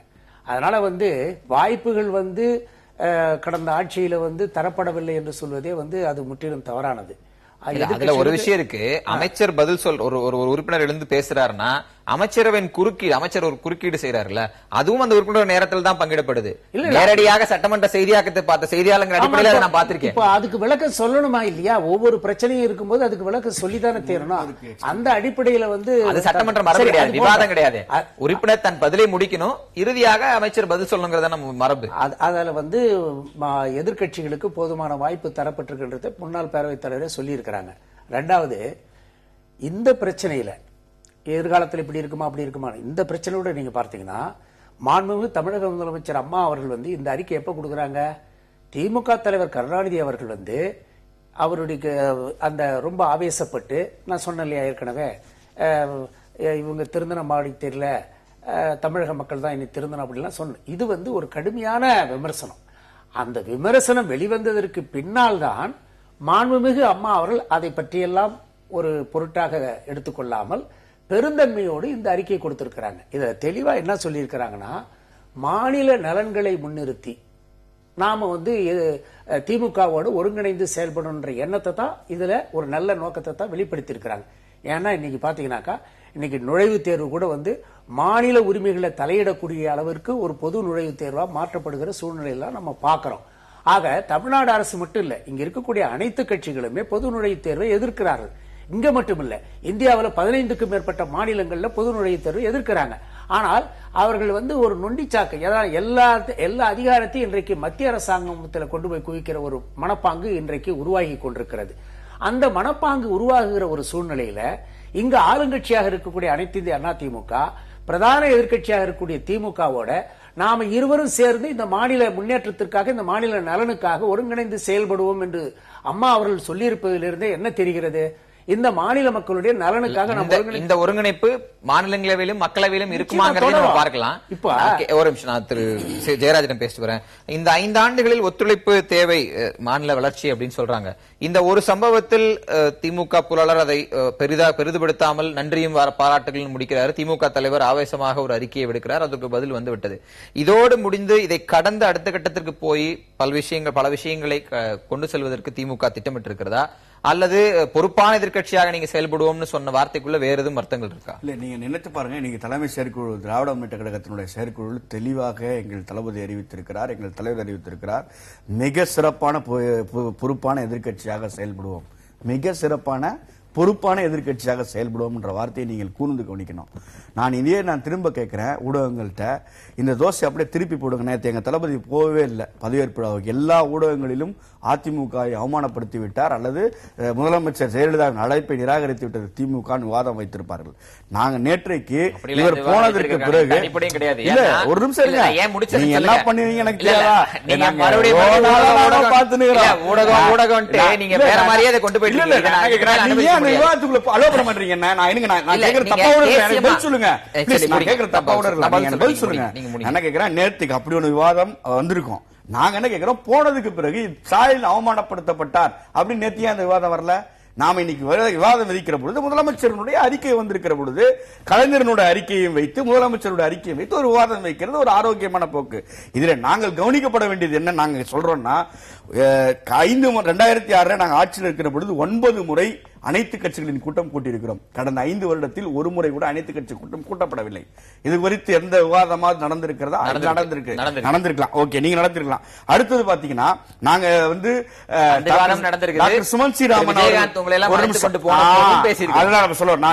அதனால வாய்ப்புகள் கடந்த ஆட்சியில தரப்படவில்லை என்று சொல்வதே அது முற்றிலும் தவறானது. அதுல ஒரு விஷயம் இருக்கு. அமைச்சர் பதில் ஒரு உறுப்பினர் எழுந்து பேசுறாருன்னா அமைச்சரவையின் அமைச்சர் ஒரு குறுக்கீடு செய்யறாருல, அதுவும் அந்த உறுப்பினர் நேரத்தில் தான் பங்கிடப்படுது. நேரடியாக சட்டமன்ற செய்தியாக்கத்தை பார்த்த செய்தியாளர்கள் அடிப்படையில் நான் பார்த்திருக்கேன். இப்ப அதுக்கு விளக்கம் சொல்லணுமா இல்லையா? ஒவ்வொரு பிரச்சனையும் இருக்கும்போது அதுக்கு விளக்கம் சொல்லித்தானே தீரணும். அந்த அடிப்படையில அது சட்டமன்ற மரபு கிடையாது, விவாதம் கிடையாது. உறுப்பினர் தன் பதிலை முடிக்கணும், இறுதியாக அமைச்சர் பதில் சொல்லணுங்கிறத நம்ம மரபு. அதுல எதிர்கட்சிகளுக்கு போதுமான வாய்ப்பு தரப்பட்டிருக்கின்றதை முன்னாள் பேரவைத் தலைவரே சொல்லி இருக்கிறாங்க. ரெண்டாவது, இந்த பிரச்சனையில எதிர்காலத்தில் இப்படி இருக்குமா அப்படி இருக்குமா, இந்த பிரச்சனையோட நீங்க பார்த்தீங்கன்னா மாண்புமிகு தமிழக முதலமைச்சர் அம்மா அவர்கள் இந்த அறிக்கை எப்ப கொடுக்கறாங்க? திமுக தலைவர் கருணாநிதி அவர்கள் அவருடைய அந்த ரொம்ப ஆவேசப்பட்டு, நான் சொன்னேன் இல்லையா ஏற்கனவே, இவங்க திருந்தனமாடி தெரியல, தமிழக மக்கள் தான் இனி திருந்தனம் அப்படிலாம் சொன்ன. இது ஒரு கடுமையான விமர்சனம். அந்த விமர்சனம் வெளிவந்ததற்கு பின்னால் தான் மாண்புமிகு அம்மா அவர்கள் அதை பற்றியெல்லாம் ஒரு பொருட்டாக எடுத்துக்கொள்ளாமல் பெருந்தன்மையோடு இந்த அறிக்கையை கொடுத்திருக்கிறாங்க. இத தெளிவா என்ன சொல்லியிருக்கிறாங்கன்னா, மாநில நலன்களை முன்னிறுத்தி நாம திமுகவோடு ஒருங்கிணைந்து செயல்படுன்ற எண்ணத்தை தான், இதுல ஒரு நல்ல நோக்கத்தை தான் வெளிப்படுத்தி இருக்கிறாங்க. ஏன்னா இன்னைக்கு பாத்தீங்கன்னாக்கா, இன்னைக்கு நுழைவுத் தேர்வு கூட மாநில உரிமைகளை தலையிடக்கூடிய அளவிற்கு ஒரு பொது நுழைவுத் தேர்வா மாற்றப்படுகிற சூழ்நிலையெல்லாம் நம்ம பார்க்கிறோம். ஆக தமிழ்நாடு அரசு மட்டும் இல்ல, இங்க இருக்கக்கூடிய அனைத்து கட்சிகளுமே பொது நுழைவுத் தேர்வை எதிர்க்கிறார்கள். இங்க மட்டும் இல்ல, இந்தியாவில் 15க்கும் மேற்பட்ட மாநிலங்கள்ல பொது நுழைவுத் தேர்வை எதிர்க்கிறாங்க. ஆனால் அவர்கள் ஒரு நொண்டிச்சாக்கு, எல்லா அதிகாரத்தையும் இன்றைக்கு மத்திய அரசாங்கத்தில் கொண்டு போய் குவிக்கிற ஒரு மனப்பாங்கு இன்றைக்கு உருவாகி கொண்டிருக்கிறது. அந்த மனப்பாங்கு உருவாகுகிற ஒரு சூழ்நிலையில இங்க ஆளுங்கட்சியாக இருக்கக்கூடிய அனைத்து இந்திய அண்ணா திமுக, பிரதான எதிர்கட்சியாக இருக்கக்கூடிய திமுகவோட நாம இருவரும் சேர்ந்து இந்த மாநில முன்னேற்றத்திற்காக, இந்த மாநில நலனுக்காக ஒருங்கிணைந்து செயல்படுவோம் என்று அம்மா அவர்கள் சொல்லியிருப்பதிலிருந்தே என்ன தெரிகிறது? இந்த மாநில மக்களுடைய நலனுக்காக இந்த ஒருங்கிணைப்பு மாநிலங்களவையிலும் மக்களவையிலும் இருக்குமாங்கிறத நம்ம பார்க்கலாம். இப்போ ஒரு நிமிஷம், நான் திரு ஜெயராஜன் பேசிட்டு வரேன். இந்த 5 ஆண்டுகளில் ஒத்துழைப்பு தேவை மாநில வளர்ச்சி அப்படின்னு சொல்றாங்க. இந்த ஒரு சம்பவத்தில் திமுக பொருளாளர் அதை பெரிதுபடுத்தாமல் நன்றியும் பாராட்டுகளும் முடிக்கிறார். திமுக தலைவர் ஆவேசமாக ஒரு அறிக்கையை விடுக்கிறார், அதுக்கு பதில் விட்டது. இதோடு முடிந்து இதை கடந்து அடுத்த கட்டத்திற்கு போய் பல விஷயங்களை கொண்டு செல்வதற்கு திமுக திட்டமிட்டு இருக்கிறதா, அல்லது பொறுப்பான எதிர்க்கட்சியாக நீங்க செயல்படுவோம்னு சொன்ன வார்த்தைக்குள்ள வேற எதுவும் அர்த்தங்கள் இருக்கா? இல்ல, நீங்க நினைத்து பாருங்க. நீங்க தலைமை செயற்குழு, திராவிட முன்னேற்ற கழகத்தினுடைய செயற்குழு தெளிவாக எங்கள் தளபதி அறிவித்திருக்கிறார், எங்கள் தலைவர் அறிவித்திருக்கிறார், மிக சிறப்பான பொறுப்பான எதிர்க்கட்சியாக செயல்படுவோம், மிக சிறப்பான பொறுப்பான எதிர்க்கட்சியாக செயல்படுவோம் என்ற வார்த்தையை நீங்கள் கூர்ந்து கவனிக்கணும். நான் திரும்ப கேட்கிறேன் ஊடகங்கள்ட்ட, இந்த தோசை அப்படியே திருப்பி போடுங்க. நேற்று எங்க தளபதி போகவே இல்லை பதவியேற்பு விழாவுக்கு. எல்லா ஊடகங்களிலும் அதிமுகவை அவமானப்படுத்தி விட்டார் அல்லது முதலமைச்சர் ஜெயலலிதாவின் அழைப்பை நிராகரித்து விட்டது திமுக விவாதம் வைத்திருப்பார்கள். நாங்க நேற்றைக்கு இவர் போனதற்கு பிறகு இல்ல, ஒரு நிமிஷம் நீங்க என்ன பண்ணுவீங்க எனக்கு தெரியாதா? விவாதத்துக்குள்ள அலோ பண்ண மாட்டீங்க. நான் கேட்கறது தப்பா சொல்லுங்க, கேட்கறது தப்பா பதில் சொல்லுங்க. என்ன கேட்கிறேன், நேற்றுக்கு அப்படி ஒரு விவாதம் வந்திருக்கும். நாங்க என்ன கேட்கிறோம், போனதுக்கு பிறகு ஸ்டாலின் அவமானப்படுத்தப்பட்டார் அப்படின்னு நேத்தியா அந்த விவாதம் வரல. நாம இன்னைக்கு விவாதம் விதிக்கிற பொழுது முதலமைச்சருடைய அறிக்கை வந்திருக்கிற பொழுது கலைஞரனுடைய அறிக்கையும் வைத்து முதலமைச்சருடைய அறிக்கையும் வைத்து ஒரு விவாதம் வைக்கிறது ஒரு ஆரோக்கியமான போக்கு. இதுல நாங்கள் கவனிக்கப்பட வேண்டியது என்ன நாங்க சொல்றோம்னா, 2006 நாங்கள் ஆட்சியில் இருக்கிற பொழுது 9 முறை அனைத்து கட்சிகளின் கூட்டம் கூட்டியிருக்கிறோம். கடந்த 5 வருடத்தில் ஒரு முறை கூட அனைத்து கட்சி கூட்டம் கூட்டப்படவில்லை. இது குறித்து எந்த விவாதமாவது நடந்திருக்கிறதா? நடந்திருக்கலாம். ஓகே, நீங்க நடந்திருக்கலாம். அடுத்தது பாத்தீங்கன்னா, நாங்க சுமன் ஸ்ரீராமன் சொல்லுவோம்,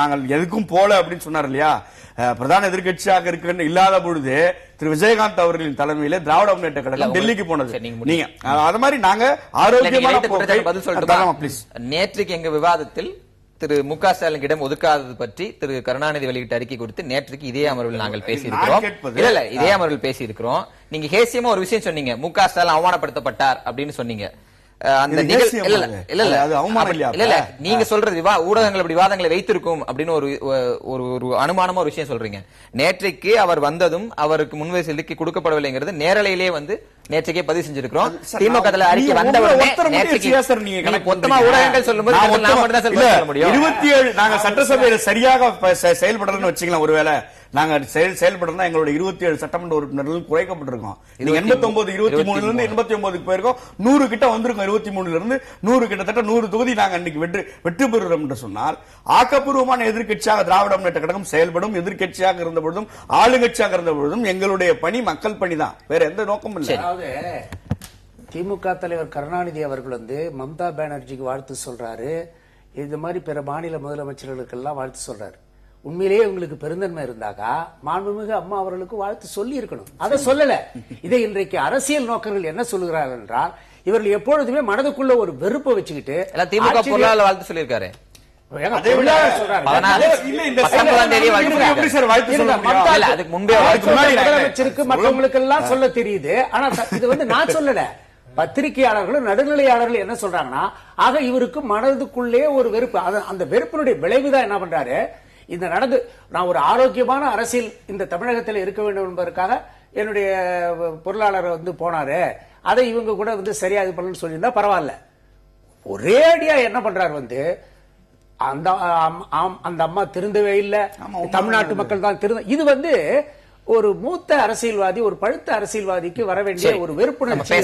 நாங்கள் எதுக்கும் போல அப்படின்னு சொன்னார் இல்லையா. பிரதான எதிர்கட்சியாக இருக்க இல்லாத பொழுது திரு விஜயகாந்த் அவர்களின் தலைமையில திராவிட முன்னேற்ற கழகம் டெல்லிக்கு போனது. நீங்க அது மாதிரி நாங்க ஆரோக்கியமான பதில் சொல்லிட்டு நேற்றுக்கு எங்க விவாதத்தில் திரு மு.க. ஸ்டாலினிடம் ஒதுக்காதது பற்றி திரு கருணாநிதி வெளியிட்ட அறிக்கை குறித்து நேற்றுக்கு இதே அமர்வில் நாங்கள் பேசியிருக்கிறோம். இல்ல இதே அமர்வில் பேசியிருக்கிறோம். நீங்க ஹேசியமா ஒரு விஷயம் சொன்னீங்க, மு.க. ஸ்டாலின் அவமானப்படுத்தப்பட்டார் அப்படின்னு சொன்னீங்க. நீங்க சொல்றது ஊடகங்கள் அப்படி விவாதங்களை வைத்திருக்கும் அப்படின்னு ஒரு அனுமானமா ஒரு விஷயம் சொல்றீங்க. நேற்றைக்கு அவர் வந்ததும் அவருக்கு முன்வரிசைக்கு கொடுக்கப்படவில்லைங்கிறது நேரலையிலே நேற்றைக்கே பதிவு செஞ்சிருக்கிறோம். திமுக அறிக்கை வந்தவுடனே ஊடகங்கள் சொல்லும்போது 27 நாங்க சட்டசபையில சரியாக செயல்படலன்னு வச்சுக்கலாம். ஒருவேளை நாங்க செயல்படுறோம். எங்களுடைய 27 சட்டமன்ற உறுப்பினர்கள் குறைக்கப்பட்டிருக்கோம். 89 23 இருந்து 89 போயிருக்கோம். 100 கிட்ட வந்திருக்கோம். 23 இருந்து 100 கிட்டத்தட்ட 100 தொகுதி நாங்க இன்னைக்கு வெற்றி பெறுகிறோம் என்று சொன்னால் ஆக்கப்பூர்வமான எதிர்க்கட்சியாக திராவிட முன்னேற்ற கழகம் செயல்படும். எதிர்க்கட்சியாக இருந்த பொழுதும் ஆளுங்கட்சியாக இருந்த பொழுதும் எங்களுடைய பணி மக்கள் பணி தான், வேற எந்த நோக்கமும் இல்லை. அதாவது திமுக தலைவர் கருணாநிதி அவர்கள் மம்தா பானர்ஜிக்கு வாழ்த்து சொல்றாரு. இது மாதிரி பிற மாநில முதலமைச்சர்களுக்கெல்லாம் வாழ்த்து சொல்றாரு. உண்மையிலேயே உங்களுக்கு பெருந்தன்மை இருந்தாக்கா மாண்புமிகு அம்மா அவர்களுக்கு வாழ்த்து சொல்லி இருக்கணும். அதை சொல்லல. இதை இன்றைக்கு அரசியல் நோக்கர்கள் என்ன சொல்லுகிறார்கள் என்றால், இவர்கள் எப்பொழுதுமே மனதுக்குள்ள ஒரு வெறுப்பை வச்சுக்கிட்டு திமுக பொருளாளர் வாழ்த்து சொல்லியிருக்காரு. முதலமைச்சருக்கு மற்றவங்களுக்கு எல்லாம் சொல்ல தெரியுது. ஆனா இது நான் சொல்லல, பத்திரிகையாளர்களும் நடுநிலையாளர்கள் என்ன சொல்றாங்கன்னா, ஆக இவருக்கு மனதுக்குள்ளே ஒரு வெறுப்பு. அந்த வெறுப்பினுடைய விளைவுதான் என்ன பண்றாரு, இந்த நடந்து நான் ஒரு ஆரோக்கியமான அரசியல் இந்த தமிழகத்தில் இருக்க வேண்டும் என்பதற்காக என்னுடைய பொருளாளர் போனாரு. அதை இவங்க கூட சரியா இது பண்ணணும்னு சொல்லியிருந்தா பரவாயில்ல. ஒரே அடியா என்ன பண்றாரு, அந்த அம்மா திருந்தவே இல்லை, தமிழ்நாட்டு மக்கள் தான் திருந்த. இது ஒரு மூத்த அரசியல்வாதி, ஒரு பழுத்த அரசியல்வாதிக்கு வர வேண்டிய ஒரு வெறுப்புணர்ச்சி.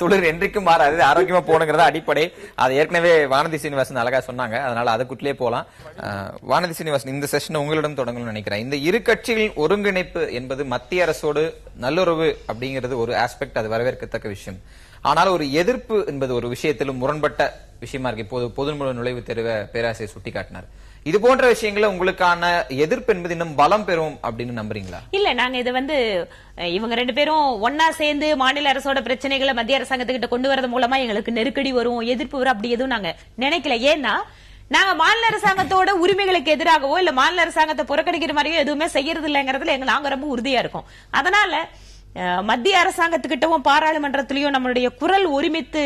துளிர் என்றைக்கும் மாறாது, ஆரோக்கியமா போனுங்கிறத அடிப்படை. அது ஏற்கனவே வானதி சீனிவாசன் அழகா சொன்னாங்க. அதனால அதுக்குள்ளே போலாம். வானதி சீனிவாசன், இந்த செஷன் உங்களிடம் தொடங்கணும்னு நினைக்கிறேன். இந்த இரு கட்சிகளின் ஒருங்கிணைப்பு என்பது மத்திய அரசோடு நல்லுறவு அப்படிங்கிறது ஒரு ஆஸ்பெக்ட், அது வரவேற்கத்தக்க விஷயம். ஆனால் ஒரு எதிர்ப்பு என்பது ஒரு விஷயத்திலும் முரண்பட்ட விஷயமா இருக்கு. இப்போது பொதுமுறை நுழைவுத் தேர்வை பேராசிரியர் சுட்டிக்காட்டினார். இது போன்ற விஷயங்கள உங்களுக்கான எதிர்ப்பு என்பது இன்னும் பலம் பெறும் அப்படின்னு நம்புறீங்களா? இல்ல, நாங்க இது இவங்க ரெண்டு பேரும் ஒன்னா சேர்ந்து மாநில அரசோட பிரச்சனைகளை மத்திய அரசாங்கத்துக்கிட்ட கொண்டு வரது மூலமா எங்களுக்கு நெருக்கடி வரும், எதிர்ப்பு வரும், அப்படி எதுவும் நாங்க நினைக்கல. ஏன்னா நாங்க மாநில அரசாங்கத்தோட உரிமைகளுக்கு எதிராகவோ இல்ல மாநில அரசாங்கத்தை புறக்கணிக்கிற மாதிரியோ எதுவுமே செய்யறது இல்லைங்கிறதுல நாங்க ரொம்ப உறுதியா இருக்கோம். அதனால மத்திய அரசாங்கத்துக்கிட்டவும் பாராளுமன்றத்திலையும் நம்மளுடைய குரல் ஒருமித்து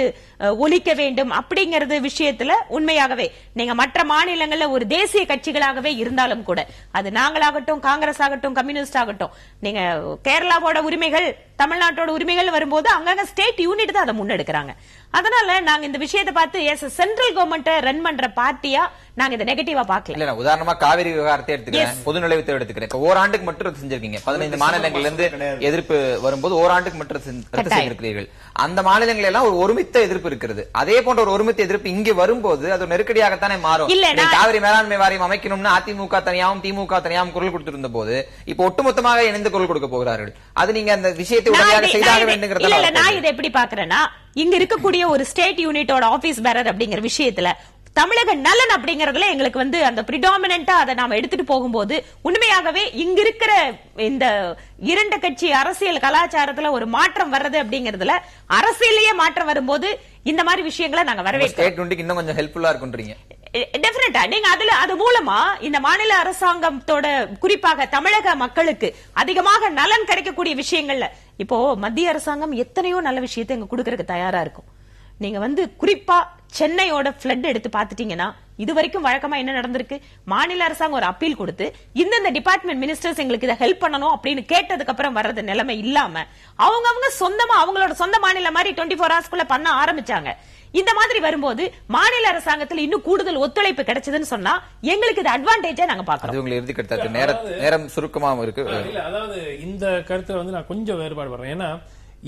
ஒலிக்க வேண்டும் அப்படிங்கறது விஷயத்துல உண்மையாகவே நீங்க மற்ற மாநிலங்கள்ல ஒரு தேசிய கட்சிகளாகவே இருந்தாலும் கூட, அது நாங்களாகட்டும், காங்கிரஸ் ஆகட்டும், கம்யூனிஸ்ட் ஆகட்டும், நீங்க கேரளாவோட உரிமைகள், தமிழ்நாட்டோட உரிமைகள் வரும்போது அங்கங்க ஸ்டேட் யூனிட் தான் அதை முன்னெடுக்கிறாங்க. அதனால நாங்க இந்த விஷயத்தை பார்த்து சென்ட்ரல் கவர்மெண்ட் ரன் பண்ற பார்ட்டியா நாங்க இதை நெகட்டிவா பாக்கல. இல்ல, உதாரணமா காவிரி விவகாரத்தை எடுத்துக்கிறேன், பொது நுழைவுத்தை எடுத்துக்கிறேன். ஓராண்டுக்கு மட்டும் செஞ்சிருக்கீங்க. 15 மாநிலங்கள்ல இருந்து எதிர்ப்பு வரும்போது ஓராண்டுக்கு மட்டும் செஞ்சிருக்கிறீர்கள். அந்த மாநிலங்கள் எல்லாம் ஒரு ஒருமித்த எதிர்ப்பு இருக்கிறது. அதே போன்ற ஒரு ஒருமித்த எதிர்ப்பு இங்கே வரும்போது அது நெருக்கடியாகத்தானே மாறும். காவிரி மேலாண்மை வாரியம் அமைக்கணும்னு அதிமுக தனியாவும் திமுக தனியாவும் குரல் கொடுத்திருந்த போது இப்ப ஒட்டுமொத்தமாக இணைந்து குரல் கொடுக்க போகிறார்கள். அது நீங்க அந்த விஷயத்தை உடனடியாக செய்தாக வேண்டுங்கிறத நான் இதை எப்படி பாக்குறேன்னா, இங்க இருக்கக்கூடிய ஒரு ஸ்டேட் யூனிட்டோட ஆபீஸ் பேரர் அப்படிங்கிற விஷயத்துல தமிழக நலன் அப்படிங்கறதுல எங்களுக்கு அந்த பிரிடாமினன்ட்டா அதை நாம எடுத்துட்டு போகும்போது உண்மையாகவே இங்க இருக்கிற இந்த இரண்டு கட்சி அரசியல் கலாச்சாரத்துல ஒரு மாற்றம் வர்றது அப்படிங்கறதுல அரசியலையே மாற்றம் வரும்போது இந்த மாதிரி விஷயங்களை நாங்க வரவேற்கிறோம். இன்னும் கொஞ்சம் ஹெல்ப்ஃபுல்லா இருக்குன்றீங்க. டெஃபினட்டா நீங்க அது மூலமா இந்த மாநில அரசாங்கத்தோட குறிப்பாக தமிழக மக்களுக்கு அதிகமாக நலன் கிடைக்கக்கூடிய விஷயங்கள்ல இப்போ மத்திய அரசாங்கம் எத்தனையோ நல்ல விஷயத்தை எங்க கொடுக்கறதுக்கு தயாரா இருக்கும். நீங்க குறிப்பா சென்னையோட பிளட் எடுத்து பாத்துட்டீங்கன்னா இது வரைக்கும் வழக்கமா என்ன நடந்திருக்கு, மாநில அரசாங்கம் ஒரு அப்பீல் கொடுத்து இந்த டிபார்ட்மெண்ட் மினிஸ்டர்ஸ் எங்களுக்கு இதை ஹெல்ப் பண்ணணும் அப்படின்னு கேட்டதுக்கு அப்புறம் வர்றது நிலைமை இல்லாம அவங்க சொந்தமா அவங்களோட சொந்த மாநில மாதிரி 24 ஹவர்ஸ்க்குள்ள பண்ண ஆரம்பிச்சாங்க. இந்த மாதிரி வரும்போது மாநில அரசாங்கத்தில் இன்னும் கூடுதல் ஒத்துழைப்பு கிடைச்சதுன்னு சொன்னா எங்களுக்கு இது அட்வான்டேஜா நாங்க பாக்கிறோம். நேரம் சுருக்கமாவும் இருக்கு. அதாவது இந்த கருத்துல நான் கொஞ்சம் வேறுபாடு வர்றேன். ஏன்னா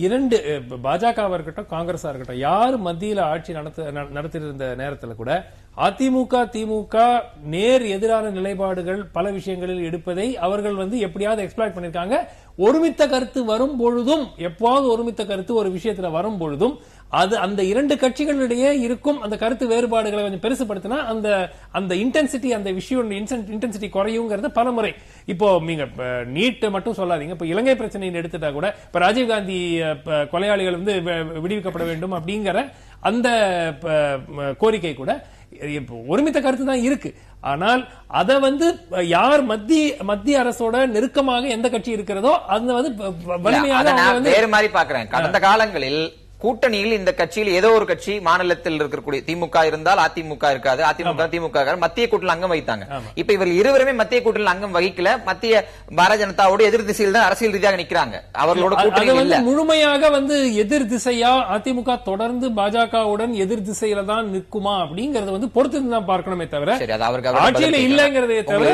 இரண்டு பாஜகவா இருக்கட்டும், காங்கிரஸா இருக்கட்டும், யாரு மத்தியில ஆட்சி நடத்திட்டு இருந்த நேரத்துல கூட அதிமுக திமுக நேர் எதிரான நிலைப்பாடுகள் பல விஷயங்களில் எடுப்பதை அவர்கள் எப்படியாவது எக்ஸ்பிளாய்ட் பண்ணிருக்காங்க. ஒருமித்த கருத்து வரும் பொழுதும், எப்போது ஒருமித்த கருத்து ஒரு விஷயத்துல வரும் பொழுதும் அது அந்த இரண்டு கட்சிகளிடையே இருக்கும் அந்த கருத்து வேறுபாடுகளை கொஞ்சம் பெருசுபடுத்தினா அந்த இன்டென்சிட்டி, அந்த விஷயம் இன்டென்சிட்டி குறையுங்கிறது பல முறை. இப்போ நீங்க நீட் மட்டும் சொல்லாதீங்க, இப்ப இலங்கை பிரச்சனை எடுத்துட்டா கூட இப்ப ராஜீவ்காந்தி கொலையாளிகள் விடுவிக்கப்பட வேண்டும் அப்படிங்கிற அந்த கோரிக்கை கூட ஒருமித்த கருத்து தான் இருக்கு. ஆனால் அதை யார் மத்திய அரசோட நெருக்கமாக எந்த கட்சி இருக்கிறதோ அது வலிமையாக வேறு மாதிரி பாக்குறேன். கடந்த காலங்களில் கூட்டணியில் இந்த கட்சியில் ஏதோ ஒரு கட்சி மாநிலத்தில் இருக்கக்கூடிய திமுக இருந்தால் அதிமுக இருக்காது, அதிமுக திமுக மத்திய கூட்டணியில் அங்கம் வைத்தாங்க. இப்ப இவர்கள் இருவருமே மத்திய கூட்டணியில் அங்கம் வகிக்கல, மத்திய பாரதிய ஜனதாவோட எதிர் திசையில் தான் அரசியல் ரீதியாக நிக்கிறாங்க. அவர்களோட கூட்டணி இல்ல. முழுமையாக எதிர் திசையா அதிமுக தொடர்ந்து பாஜகவுடன் எதிர் திசையில தான் நிற்குமா அப்படிங்கறது பொறுத்து தான் பார்க்கணுமே தவிர ஆட்சியில இல்லங்கிறதே தவிர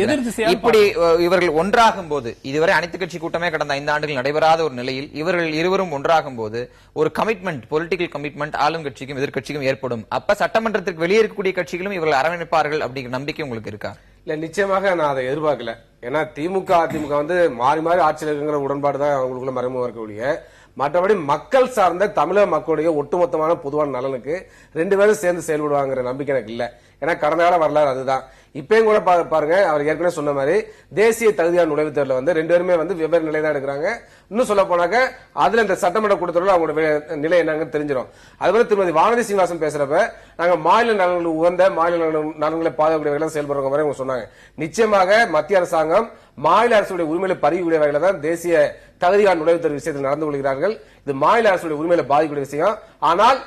எதிர் திசையா. இப்படி இவர்கள் ஒன்றாகும் போது, இதுவரை அனைத்து கட்சி கூட்டமே கடந்த 5 ஆண்டுகள் நடைபெறாத ஒரு நிலையில் இவர்கள் இருவரும் ஒன்றாகும் போது ஒரு கமிட்மெண்ட், பொலிட்டிக்கல் கமிட்மெண்ட் ஆளும் கட்சிக்கும் எதிர்கட்சிக்கும் ஏற்படும். அப்ப சட்டமன்றத்திற்கு வெளியே இருக்கக்கூடிய கட்சிகளும் இவர்கள் அரவணைப்பார்கள் அப்படிங்கிற நம்பிக்கை உங்களுக்கு இருக்கா? இல்ல, நிச்சயமாக நான் அதை எதிர்பார்க்கல. ஏன்னா திமுக அதிமுக மாறி மாறி ஆட்சியில் இருக்குங்கிற உடன்பாடு தான் அவங்களுக்குள்ள மறைமுகம் இருக்கக்கூடிய, மற்றபடி மக்கள் சார்ந்த தமிழக மக்களுடைய ஒட்டுமொத்தமான பொதுவான நலனுக்கு 2 பேரும் சேர்ந்து செயல்படுவாங்கிற நம்பிக்கை எனக்கு இல்ல. ஏன்னா கடந்த கால வரலாறு அதுதான். இப்பயும் கூட பாருங்க, அவர் ஏற்கனவே சொன்ன மாதிரி தேசிய தகுதியான நுழைவுத் தேர்தல 2 பேருமே வெவ்வேறு நிலை தான் எடுக்கிறாங்க. இன்னும் சொல்ல போனாக்க அதுல இந்த சட்டமன்ற கூட்டத்தொடர்ல அவங்களோட நிலை என்னன்னு தெரிஞ்சிடும். அதுபோல திருமதி வானதி சீனிவாசன் பேசுறப்ப நாங்க மாநில நலன்கள் உகந்த மாநில நலன்களை பாதுகாக்கக்கூடிய வகையில செயல்படுற மாதிரி அவங்க சொன்னாங்க. நிச்சயமாக மத்திய அரசாங்கம் மாநில அரசுடைய உரிமையில பறிக்கக்கூடிய வகையில தான் தேசிய தகுதியான நுழைவுத் தேர்வு விஷயத்தில் நடந்து கொள்கிறார்கள். இது மாநில அரசுடைய உரிமையில பாதிக்கக்கூடிய விஷயம். ஆனால்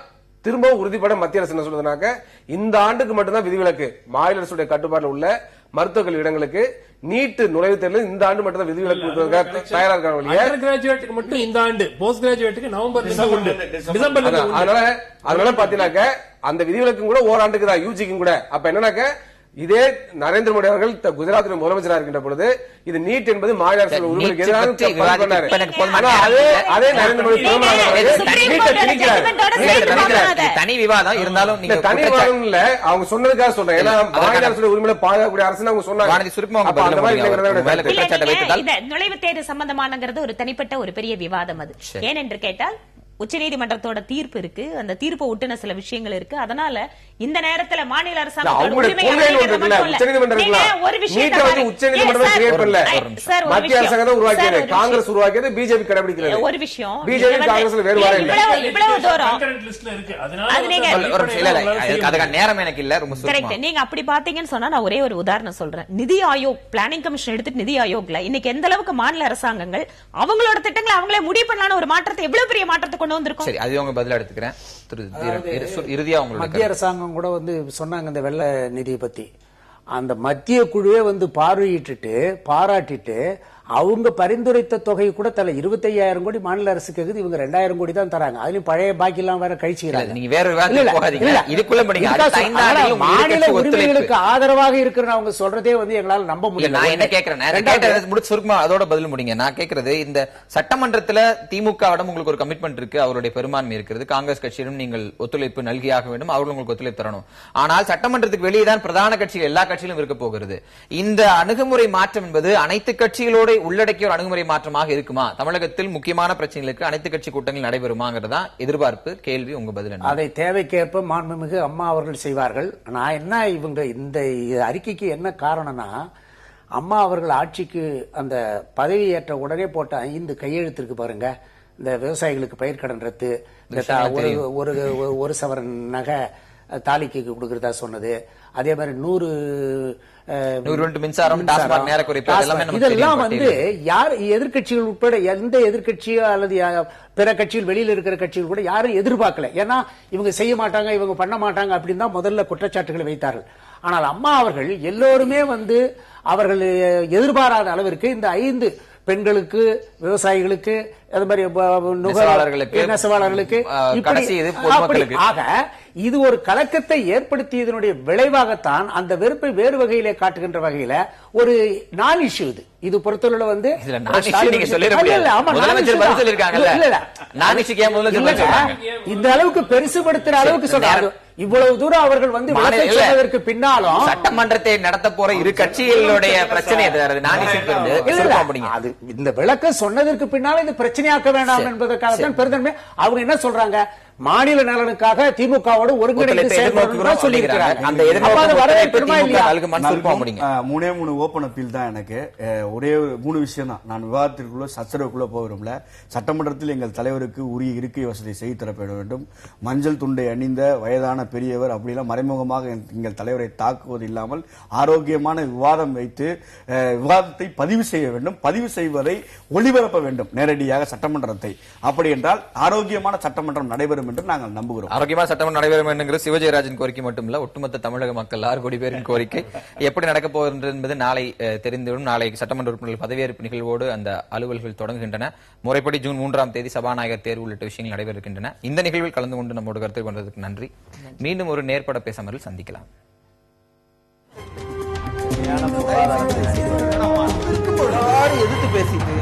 திரும்பவும் உறுதிப்பட மத்திய அரசு என்ன சொல்றதுனாக்க, இந்த ஆண்டுக்கு மட்டும்தான் விதிவிலக்கு. மாநில அரசுடைய கட்டுப்பாட்டில் உள்ள மருத்துவக் கல்வி இடங்களுக்கு நீட் நுழைவுத் தேர்தல் இந்த ஆண்டு மட்டும் தான் விதிவிலக்கு தயாரா இருக்காங்க. மட்டும் இந்த ஆண்டு, போஸ்ட் கிராஜுவேட்டுக்கு நவம்பர். அதனால பாத்தீங்கன்னாக்க அந்த விதிவிலக்கும் கூட ஓராண்டுக்கு தான், யூஜிக்கும் கூட. அப்ப என்னன்னாக்க இதே நரேந்திர மோடி அவர்கள் குஜராத்தின் முதலமைச்சராக இருக்கின்ற பொழுது இது நீட் என்பது மாநில அரசு உரிமைக்கு எதிராக அதே நரேந்திர மோடி தனி விவாதம் இருந்தாலும் தனி விவாதம் இல்ல, அவங்க சொன்னதுக்காக சொல்றேன். ஏன்னா மாநில அரசு உரிமையில பாதுகாக்கக்கூடிய அரசு அவங்க சொன்னாங்க. நுழைவுத் தேர்வு சம்பந்தமானங்கிறது ஒரு தனிப்பட்ட ஒரு பெரிய விவாதம். அது ஏனென்று கேட்டால் உச்சநீதிமன்றத்தோட தீர்ப்பு இருக்கு, அந்த தீர்ப்பை ஒட்டுன சில விஷயங்கள் இருக்கு. அதனால இந்த நேரத்துல மாநில அரசாங்கம் ஒரு விஷயம் நேரம் எனக்கு இல்ல. நீங்க அப்படி பாத்தீங்கன்னு சொன்னா நான் ஒரே ஒரு உதாரணம் சொல்றேன். நிதி ஆயோக் பிளானிங் கமிஷன் எடுத்துட்டு நிதி ஆயோக்ல இன்னைக்கு எந்த அளவுக்கு மாநில அரசாங்கங்கள் அவங்களோட திட்டங்களை அவங்களே முடிவு பண்ணலான ஒரு மாற்றத்தை, எவ்வளவு பெரிய மாற்றத்தை கொண்டு வந்திருக்கும். சரி, அது உங்க பதில் எடுத்துக்கிறேன். இறுதியா மத்திய அரசாங்கம் கூட சொன்னாங்க இந்த வெள்ள நிதி பத்தி. அந்த மத்திய குழுவே பார்வையிட்டு பாராட்டிட்டு அவங்க பரிந்துரைத்த தொகை கூட தல 25,000 கோடி மாநில அரசுக்கு இருக்குது, இவங்க 2,000 கோடி தான் தராங்க. அதுலயும் பழைய பாக்கி எல்லாம் வேற கழிச்சுக்கிறாங்க. நீங்க வேற மாநில உரிமைகளுக்கு ஆதரவாக இருக்கிற அவங்க சொல்றதே எங்களால நம்ப முடியல. நான் என்ன கேட்கிறேன் சுருக்கமா அதோட பதில் முடிங்க. நான் கேட்கறது, இந்த சட்டமன்றத்துல திமுகவிடம் உங்களுக்கு ஒரு கமிட்மெண்ட் இருக்கு, அவருடைய பெரும்பான்மை இருக்கிறது, காங்கிரஸ் கட்சியிடம் நீங்கள் ஒத்துழைப்பு நல்கியாக வேண்டும், அவர்கள் உங்களுக்கு ஒத்துழைப்பு தரணும். ஆனால் சட்டமன்றத்துக்கு வெளியேதான் பிரதான கட்சிகள் எல்லா கட்சியிலும் இருக்க போகிறது. இந்த அணுகுமுறை மாற்றம் என்பது அனைத்து கட்சிகளோட உள்ளடக்கிய ஒரு அணுகுமுறை மாற்றமாக இருக்குமா? தமிழகத்தில் முக்கியமான பிரச்சனைகளுக்கு அனைத்து கட்சி கூட்டங்கள் நடைபெறுமாங்கிறதா எதிர்பார்ப்பு, கேள்வி. உங்க பதில் என்ன? அதை தேவைக்கேற்ப மாண்புமிகு அம்மா அவர்கள் செய்வார்கள். நான் என்ன இவங்க இந்த அறிக்கைக்கு என்ன காரணம்னா, அம்மா அவர்கள் ஆட்சிக்கு அந்த பதவி ஏற்ற உடனே போட்ட 5 கையெழுத்திற்கு பாருங்க. இந்த விவசாயிகளுக்கு பயிர்க்கடன் ரத்து, ஒரு சவரன் நகை தாலிக்கு கொடுக்கறதா சொன்னது, அதே மாதிரி 100 மின்சாரம், இதெல்லாம் யார் எதிர்கட்சிகள் உட்பட எந்த எதிர்கட்சியோ அல்லது பிற கட்சிகள் வெளியில் இருக்கிற கட்சிகள் கூட யாரும் எதிர்பார்க்கல. ஏன்னா இவங்க செய்ய மாட்டாங்க, இவங்க பண்ண மாட்டாங்க அப்படின்னு தான் முதல்ல குற்றச்சாட்டுகளை வைத்தார்கள். ஆனால் அம்மா அவர்கள் எல்லோருமே அவர்கள் எதிர்பாராத அளவிற்கு இந்த 5 பெண்களுக்கு, விவசாயிகளுக்கு, அது மாதிரி நெசவாளர்களுக்கு ஆக இது ஒரு கலக்கத்தை ஏற்படுத்தியதனுடைய விளைவாகத்தான் அந்த வெறுப்பை வேறு வகையிலே காட்டுகின்ற வகையில ஒரு நான் இஷ்யூ இது பொறுத்தவரை இந்த அளவுக்கு பெருசுபடுத்துற அளவுக்கு சொல்றாங்க. இவ்வளவு தூரம் அவர்கள் விளக்கத்திற்கு பின்னாலும் சட்டமன்றத்தை நடத்த போற இரு கட்சிகளுடைய பிரச்சனை இந்த விளக்கம் சொன்னதற்கு பின்னால இது பிரச்சனையாக்க வேண்டாம் என்பதற்காக தான் பெருந்தன்மை அவங்க என்ன சொல்றாங்க, மாநில நலனுக்காக திமுகவோடு ஒருங்கிணைந்து ஒத்துழைப்பை செயல்படணும் தான் சொல்லியிருக்கிறாங்க. அந்த அப்ப அது வரவேற்கணுமா இல்லையா? மூணே 3 ஓபன் அப்பீல் தான் எனக்கு. ஒரே 3 விஷயம் தான். நான் விவாதத்திற்குள்ள சச்சரவுக்குள்ள போக விரும்பல. சட்டமன்றத்தில் எங்கள் தலைவருக்கு உரிய இருக்கை வசதி செய்து தரப்பட வேண்டும். மஞ்சள் துண்டை அணிந்த வயதான பெரியவர் அப்படிலாம் மறைமுகமாக எங்கள் தலைவரை தாக்குவது இல்லாமல் ஆரோக்கியமான விவாதம் வைத்து விவாதத்தை பதிவு செய்ய வேண்டும். பதிவு செய்வதை ஒளிபரப்ப வேண்டும் நேரடியாக சட்டமன்றத்தை. அப்படி என்றால் ஆரோக்கியமான சட்டமன்றம் நடைபெறும் என்று நாங்கள் நம்புகிறோம். ஆரோக்கியமான சட்டமன்றம் நடைபெறும் என்கிற சிவஜெயராஜன் கோரிக்கை மட்டுமல்ல, ஒட்டுமொத்த தமிழக மக்கள் 6 கோடி பேரின் கோரிக்கை. எப்படி நடக்கப் போகிறது என்பது நாளை தெரிந்துவிடும். நாளை சட்டமன்ற உறுப்பினர்கள் பதவியேற்பு நிகழ்வோடு அந்த அலுவல்கள் தொடங்குகின்றன. முறைப்படி ஜூன் 3ஆம் தேதி சபாநாயகர் தேர்வு உள்ளிட்ட விஷயங்கள் நடைபெறுகின்றன. இந்த நிகழ்வில் கலந்து கொண்டு நம்மோடு கருத்தை கொண்டதற்கு நன்றி. மீண்டும் ஒரு நேர்பட பேசாமல் சந்திக்கலாம். எதிர்த்து பேசிட்டு